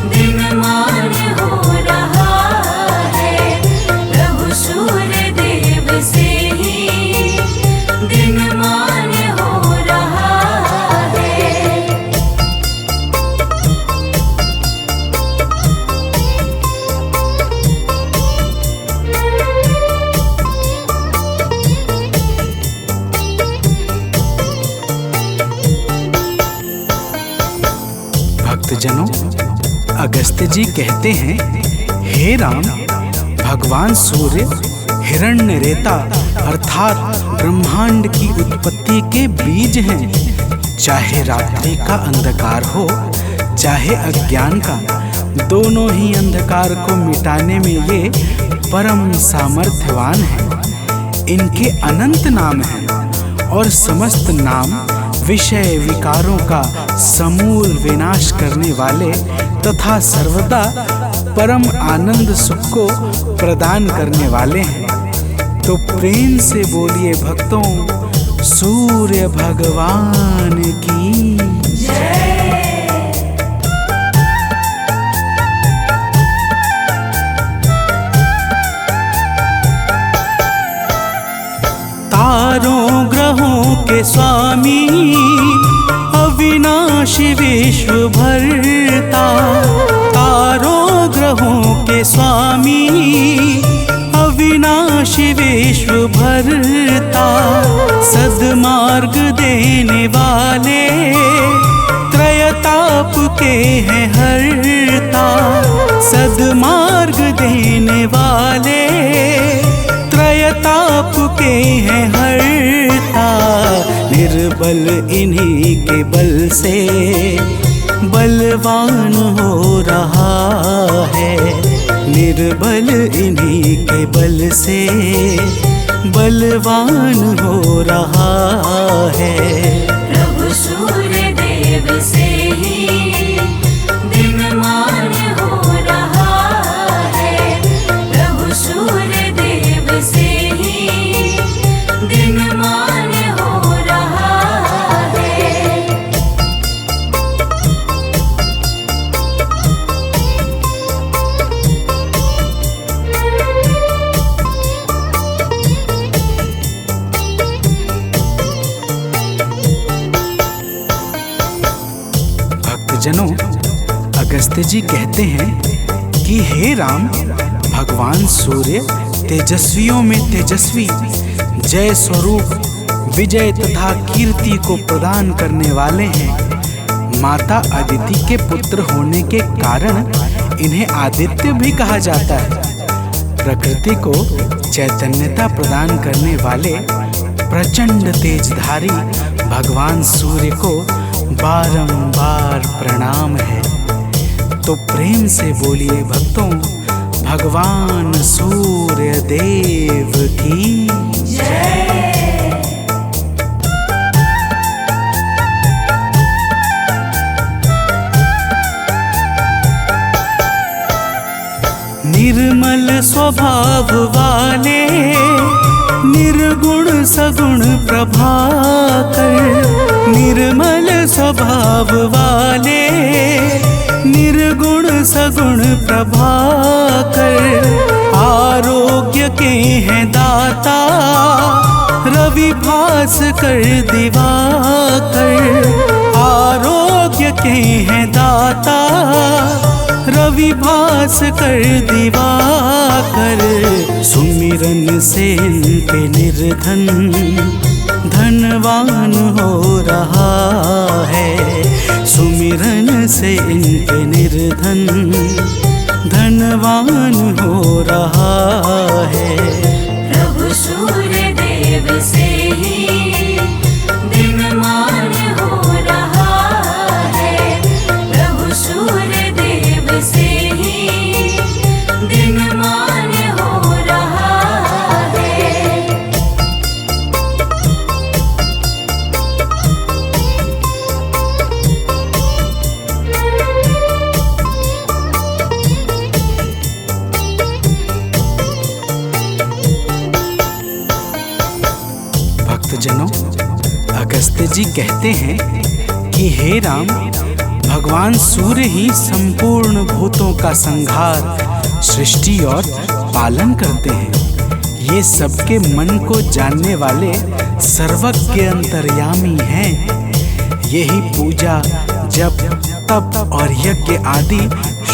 दिनमान हो रहा है। प्रभु सूर्य देव से ही दिनमान हो रहा है। भक्तजनों, अगस्त्य जी कहते हैं, हे राम, भगवान सूर्य हिरण्य रेता अर्थात ब्रह्मांड की उत्पत्ति के बीज हैं। चाहे रात्रि का अंधकार हो, चाहे अज्ञान का, दोनों ही अंधकार को मिटाने में ये परम सामर्थ्यवान हैं। इनके अनंत नाम हैं और समस्त नाम विषय विकारों का समूल विनाश करने वाले तथा सर्वदा परम आनंद सुख को प्रदान करने वाले हैं। तो प्रेम से बोलिए भक्तों, सूर्य भगवान की जय। तारों ग्रहों के स्वामी, अविनाशी विश्व भरता। तारों ग्रहों के स्वामी, अविनाशी विश्व भरता। सद्मार्ग देने वाले, त्रयताप के हैं हरता। सद्मार्ग देने वाले, त्रयताप के हैं हरता। निर्बल इन्हीं के बल से बलवान हो रहा है। निर्बल इन्हीं के बल से बलवान हो रहा है। प्रभु सूर्य देव से ही दिनमान हो रहा है। प्रभु सूर्य देव से ही अगस्त्य जी कहते हैं कि हे राम, भगवान सूर्य तेजस्वियों में तेजस्वी, जय स्वरूप विजय तथा कीर्ति को प्रदान करने वाले हैं। माता अदिति के पुत्र होने के कारण इन्हें आदित्य भी कहा जाता है। प्रकृति को चैतन्यता प्रदान करने वाले प्रचंड तेजधारी भगवान सूर्य को बारंबार प्रणाम है। तो प्रेम से बोलिए भक्तों, भगवान सूर्य देव की जय। निर्मल स्वभाव वाले, निर्गुण सगुण प्रभाकर। निर्मल स्वभाव वाले, निर्गुण सगुण प्रभाकर। आरोग्य के हैं दाता, रवि भास्कर दिवाकर। आरोग्य के हैं दाता, रवि भास्कर दिवाकर। सुमिरन से इनके निर्धन धनवान हो रहा है। सुमिरन से इनके निर्धन धनवान हो रहा है। प्रभु सूर्य देव से ही दिनमान हो रहा है। प्रभु सूर्य देव से ही दिनमान हो रहा है। भक्तजनों, अगस्त्य जी कहते हैं कि हे राम, भगवान सूर्य ही संपूर्ण भूतों का संहार, सृष्टि और पालन करते हैं। ये सबके मन को जानने वाले सर्वज्ञ अंतर्यामी हैं। यही पूजा, जप, तप और यज्ञ आदि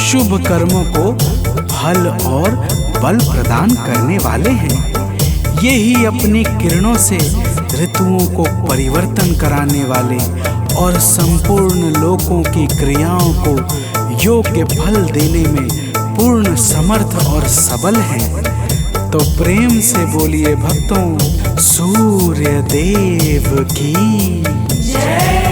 शुभ कर्मों को फल और बल प्रदान करने वाले हैं। यही अपनी किरणों से ऋतुओं को परिवर्तन कराने वाले और संपूर्ण लोकों की क्रियाओं को योग्य फल देने में पूर्ण समर्थ और सबल हैं। तो प्रेम से बोलिए भक्तों, सूर्य देव की जय।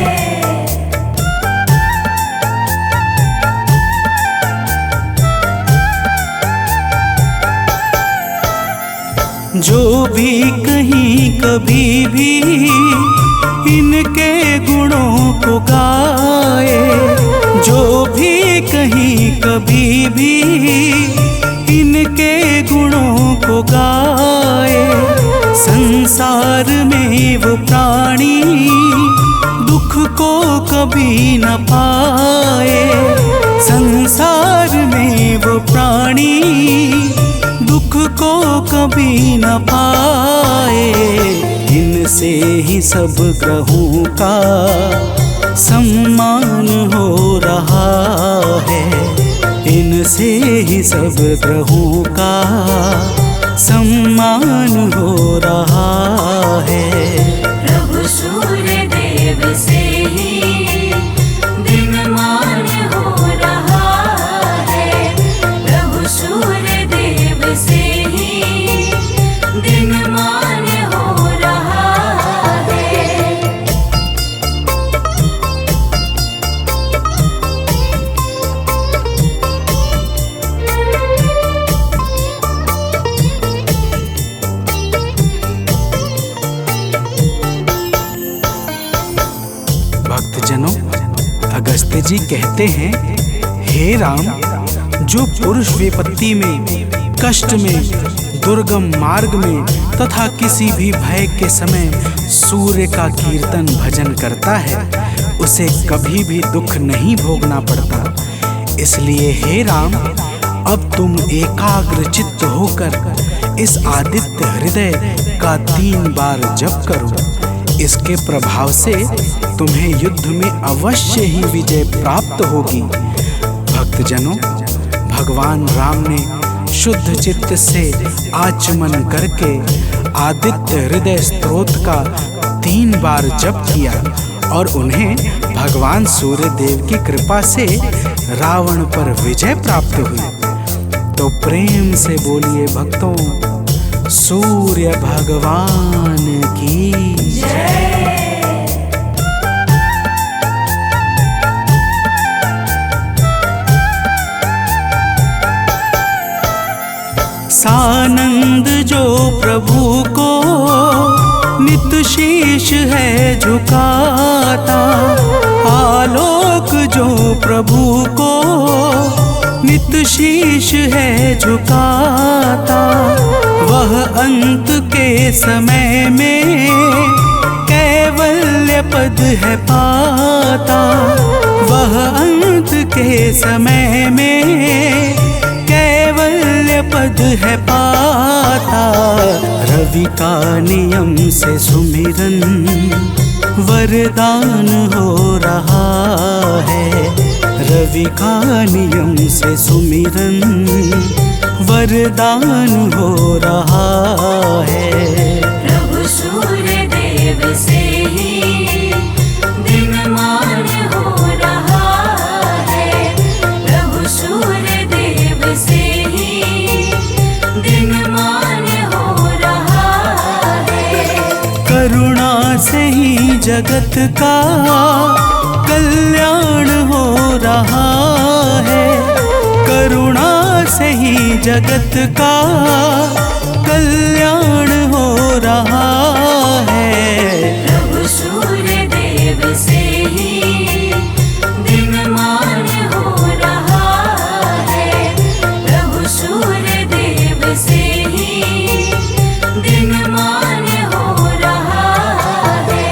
जो भी कहीं कभी भी इनके गुणों को गाए, जो भी कहीं कभी भी इनके गुणों को गाए। संसार में वो प्राणी दुख को कभी न पाए। संसार में वो प्राणी दुख को कभी न पाए। इनसे ही सब ग्रहों का सम्मान हो रहा है। इनसे ही सब ग्रहों का सम्मान हो रहा है। प्रभु सूर्य देव से ही दिनमान हो रहा है। प्रभु सूर्य देव से ही दिनमान हो रहा है। भक्तजनों, अगस्त्य जी कहते हैं, हे राम, जो पुरुष विपत्ति में, कष्ट में, दुर्गम मार्ग में तथा किसी भी भय के समय सूर्य का कीर्तन भजन करता है, उसे कभी भी दुख नहीं भोगना पड़ता। इसलिए हे राम, अब तुम एकाग्र चित्त होकर इस आदित्य हृदय का 3 बार जप करो। इसके प्रभाव से तुम्हें युद्ध में अवश्य ही विजय प्राप्त होगी। भक्तजनों, भगवान राम ने शुद्ध चित्त से आचमन करके आदित्य हृदय स्तोत्र का 3 बार जप किया और उन्हें भगवान सूर्य देव की कृपा से रावण पर विजय प्राप्त हुई। तो प्रेम से बोलिए भक्तों, सूर्य भगवान की जय। सानंद जो प्रभु को नित शीश है झुकाता, आलोक जो प्रभु को नित शीश है झुकाता, वह अंत के समय में कैवल्य पद है पाता, वह अंत के समय में कैवल्य पद है पाता। रवि का नियम से सुमिरन वरदान हो रहा है, रवि का नियम से सुमिरन वरदान हो रहा है। प्रभु सूर्य देव से ही दिनमान हो रहा है, प्रभु सूर्य देव से ही दिनमान हो रहा है। करुणा से ही जगत का कल्याण हो रहा है, करुणा से ही जगत का कल्याण हो रहा है। प्रभु सूर्य देव से ही दिनमान हो रहा है, प्रभु सूर्य देव से ही दिनमान हो रहा है।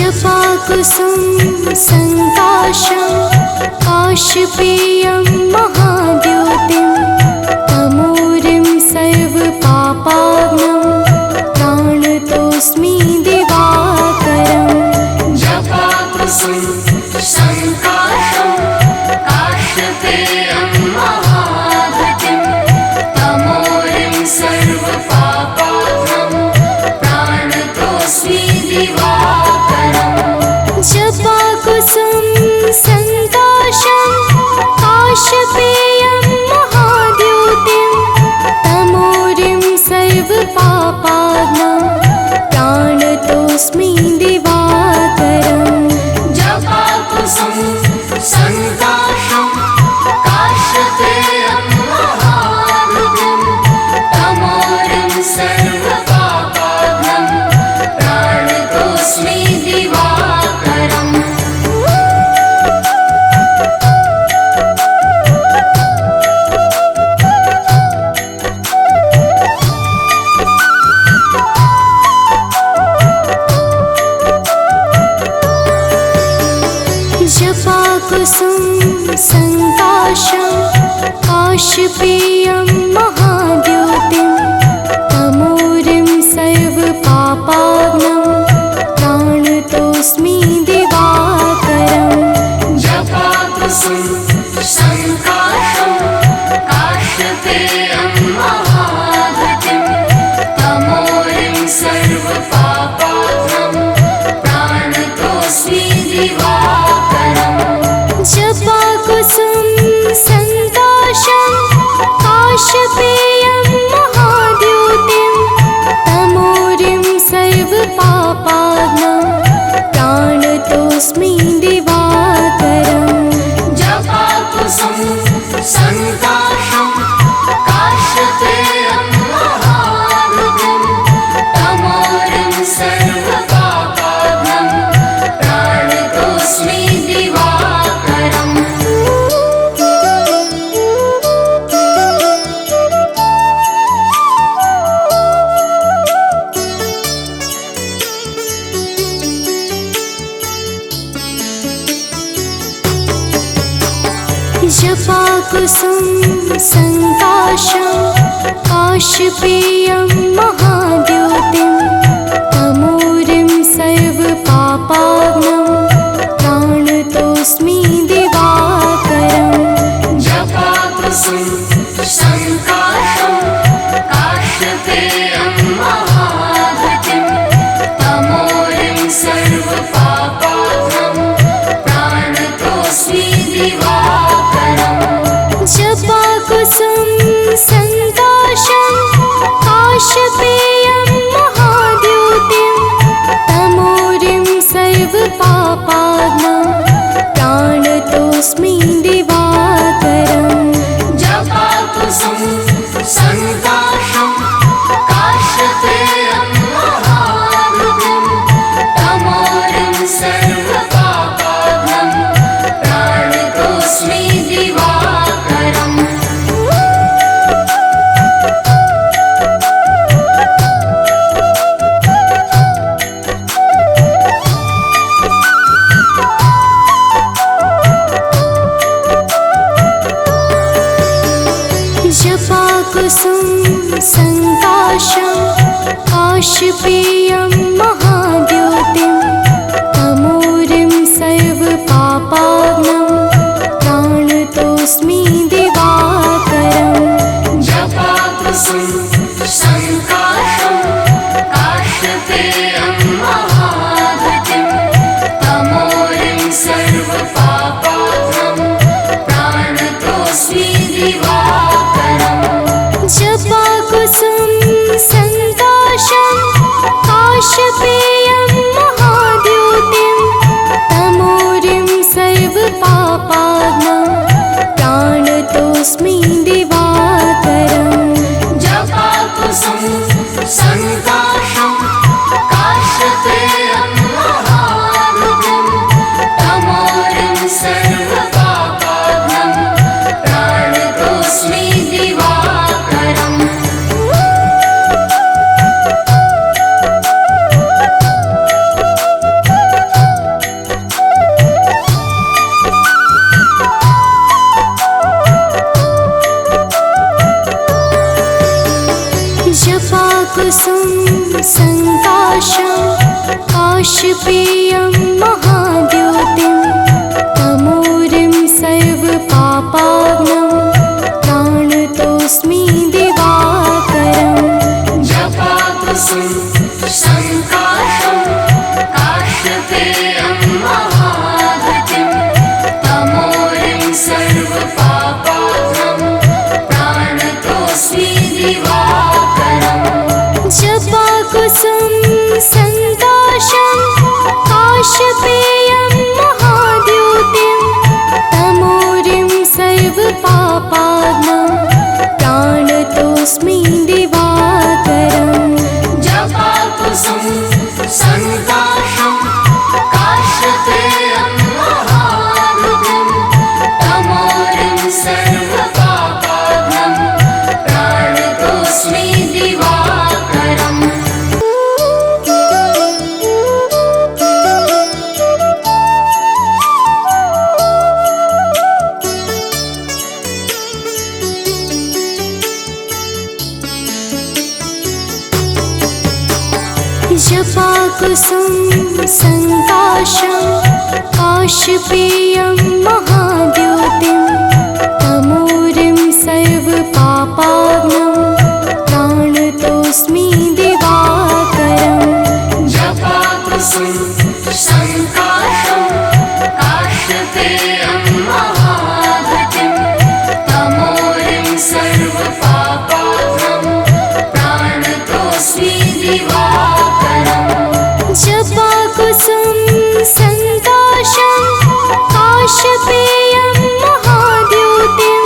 जपाकुसुम संकाशं काशपेयं महाद्योतिं तमोरिं सर्वपापाग्नं प्राणतोऽस्मि दिवाकरम् जपाकुसुम संकाशं काशपेयं महाद्युतिं तमोरिं सर्वपापाग्नं प्राणतोऽस्मि दिवाकरम् जपाकुसुम संकाशं काशपेयं महाद्योतिं तमोरिं सर्वपापाग्नं प्राणतोऽस्मि दिवाकरम् जपाकुसुम संकाशं काशपेयं महाद्युतिं तमोरिं सर्वपापाग्नं प्राणतोऽस्मि दिवाकरम् जपाकुसुम संकाशं काशपेयं महाद्योतिं तमोरिं सर्वपापाग्नं प्राणतोऽस्मि दिवाकरम् जपाकुसुम संकाशं काशपेयं महाद्युतिं तमोरिं सर्वपापाग्नं प्राणतोऽस्मि दिवाकरम् जपाकुसुम संकाशं काशपेयं महाद्योतिं तमोरिं सर्वपापाग्नं प्राणतोऽस्मि दिवाकरम् जपाकुसुम संकाशं काशपेयं महाद्युतिं तमोरिं सर्वपापाग्नं प्राणतोऽस्मि दिवाकरम् जपाकुसुम संकाशं काशपेयं महाद्योतिं तमोरिं सर्वपापाग्नं प्राणतोऽस्मि दिवाकरम् जपाकुसुम संकाशं काशपेयं महाद्युतिं तमोरिं सर्वपापाग्नं प्राणतोऽस्मि दिवाकरम् जपाकुसुम संकाशं काशपेयं महाद्योतिं तमोरिं सर्वपापाग्नं प्राणतोऽस्मि दिवाकरम् जपाकुसुम संकाशं काशपेयं महाद्युतिं तमोरिं सर्वपापाग्नं प्राणतोऽस्मि दिवाकरम् जपाकुसुम संकाशं काशपेयं महाद्योतिं तमोरिं सर्वपापाग्नं प्राणतोऽस्मि दिवाकरम् जपाकुसुम संकाशं काशपेयं महाद्युतिं तमोरिं सर्वपापाग्नं प्राणतोऽस्मि दिवाकरम् जपाकुसुम संकाशं काशपेयं महाद्योतिं तमोरिं सर्वपापाग्नं प्राणतोऽस्मि दिवाकरम् जपाकुसुम संकाशं काशपेयं महाद्युतिं तमोरिं सर्वपापाग्नं प्राणतोऽस्मि दिवाकरम् जपाकुसुम संकाशं काशपेयं महाद्योतिं तमोरिं सर्वपापाग्नं प्राणतोऽस्मि दिवाकरम् जपाकुसुम संकाशं काशपेयं महाद्युतिं तमोरिं सर्वपापाग्नं प्राणतोऽस्मि दिवाकरम् जपाकुसुम संकाशं काशपेयं महाद्योतिं तमोरिं सर्वपापाग्नं प्राणतोऽस्मि दिवाकरम् जपाकुसुम संकाशं काशपेयं महाद्युतिं तमोरिं सर्वपापाग्नं प्राणतोऽस्मि दिवाकरम् जपाकुसुम संकाशं काशपेयं महाद्योतिं तमोरिं सर्वपापाग्नं प्राणतोऽस्मि दिवाकरम् जपाकुसुम संकाशं काशपेयं महाद्युतिं तमोरिं सर्वपापाग्नं प्राणतोऽस्मि दिवाकरम् जपाकुसुम संकाशं काशपेयं महाद्योतिं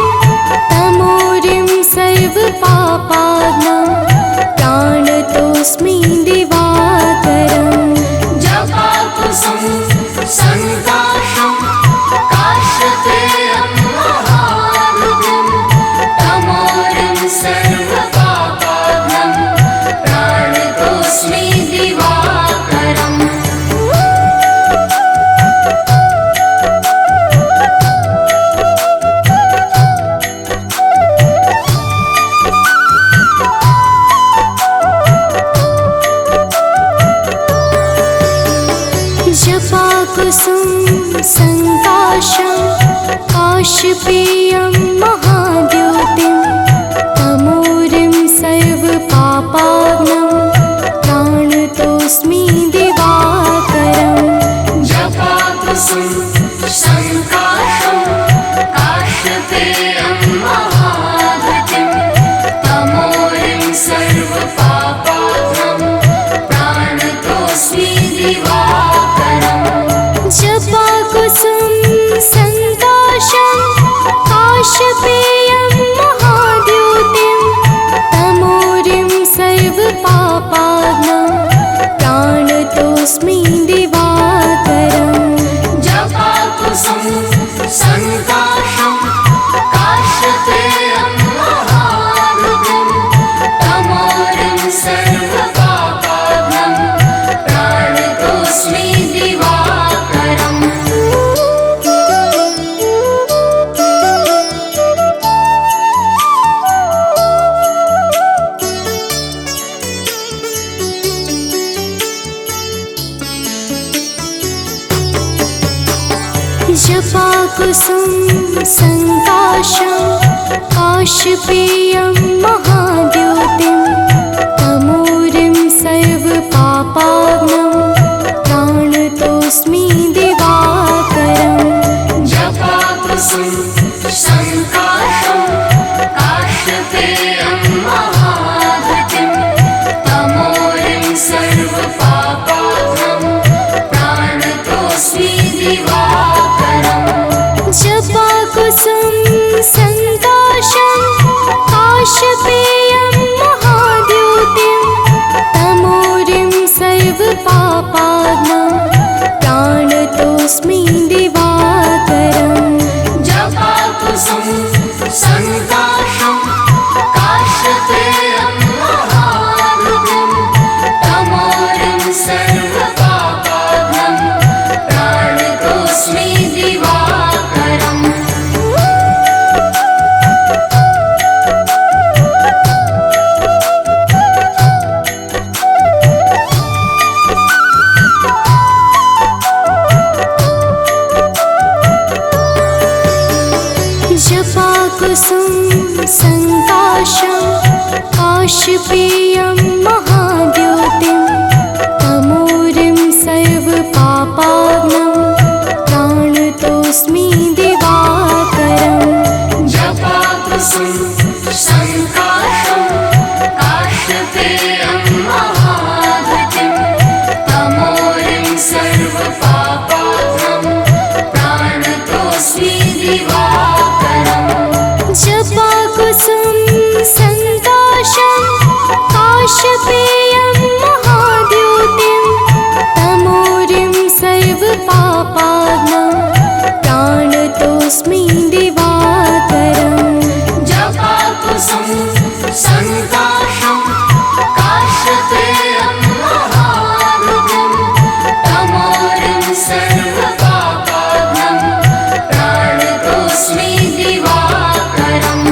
तमोरिं सर्वपापाग्नं प्राणतोऽस्मि दिवाकरम् जपाकुसुम संकाशं काशपेयं महाद्युतिं तमोरिं सर्वपापाग्नं प्राणतोऽस्मि दिवाकरम् जपाकुसुम संकाशं काशपेयं महाद्योतिं तमोरिं सर्वपापाग्नं प्राणतोऽस्मि दिवाकरम् जपाकुसुम संकाशं काशपेयं महाद्युतिं तमोरिं सर्वपापाग्नं प्राणतोऽस्मि दिवाकरम् जपाकुसुम संकाशं काशपेयं महाद्योतिं तमोरिं सर्वपापाग्नं प्राणतोऽस्मि दिवाकरम् जपाकुसुम संकाशं काशपेयं महाद्युतिं तमोरिं सर्वपापाग्नं प्राणतोऽस्मि दिवाकरम् जपाकुसुम संकाशं काशपेयं महाद्योतिं तमोरिं सर्वपापाग्नं प्राणतोऽस्मि दिवाकरम् जपाकुसुम संकाशं काशपेयं महाद्युतिं तमोरिं सर्वपापाग्नं प्राणतोऽस्मि दिवाकरम् जपाकुसुम संकाशं काशपेयं काशपेयं महाद्योतिं तमोरिं सर्वपापाग्नं प्राणतोऽस्मि दिवाकरम् जपाकुसुम संकाशं काश्यपेयं महाद्युतिं तमोरिं सर्वपापाग्नं प्राणतोऽस्मि दिवाकरम् जपाकुसुम संकाशं काशपेयं महाद्योतिं तमोरिं सर्वपापाग्नं प्राणतोऽस्मि दिवाकरम् जपाकुसुम संकाशं काश्यपेयं महाद्युतिं तमोरिं सर्वपापाग्नं प्राणतोऽस्मि दिवाकरम्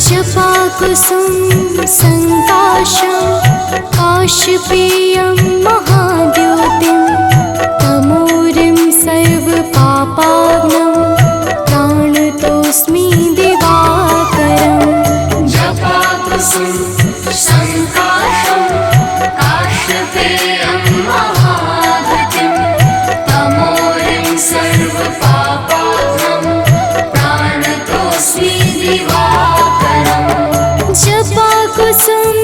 जपाकुसुम संकाशं काशपेयं महाद्योतिं तमोरिं सर्वपापाग्नं प्राणतोऽस्मि दिवाकरम् जपाकुसुम संकाशं काश्यपेयं महाद्युतिं तमोरिं सर्वपापाग्नं प्राणतोऽस्मि दिवाकरम् जपाकुसुम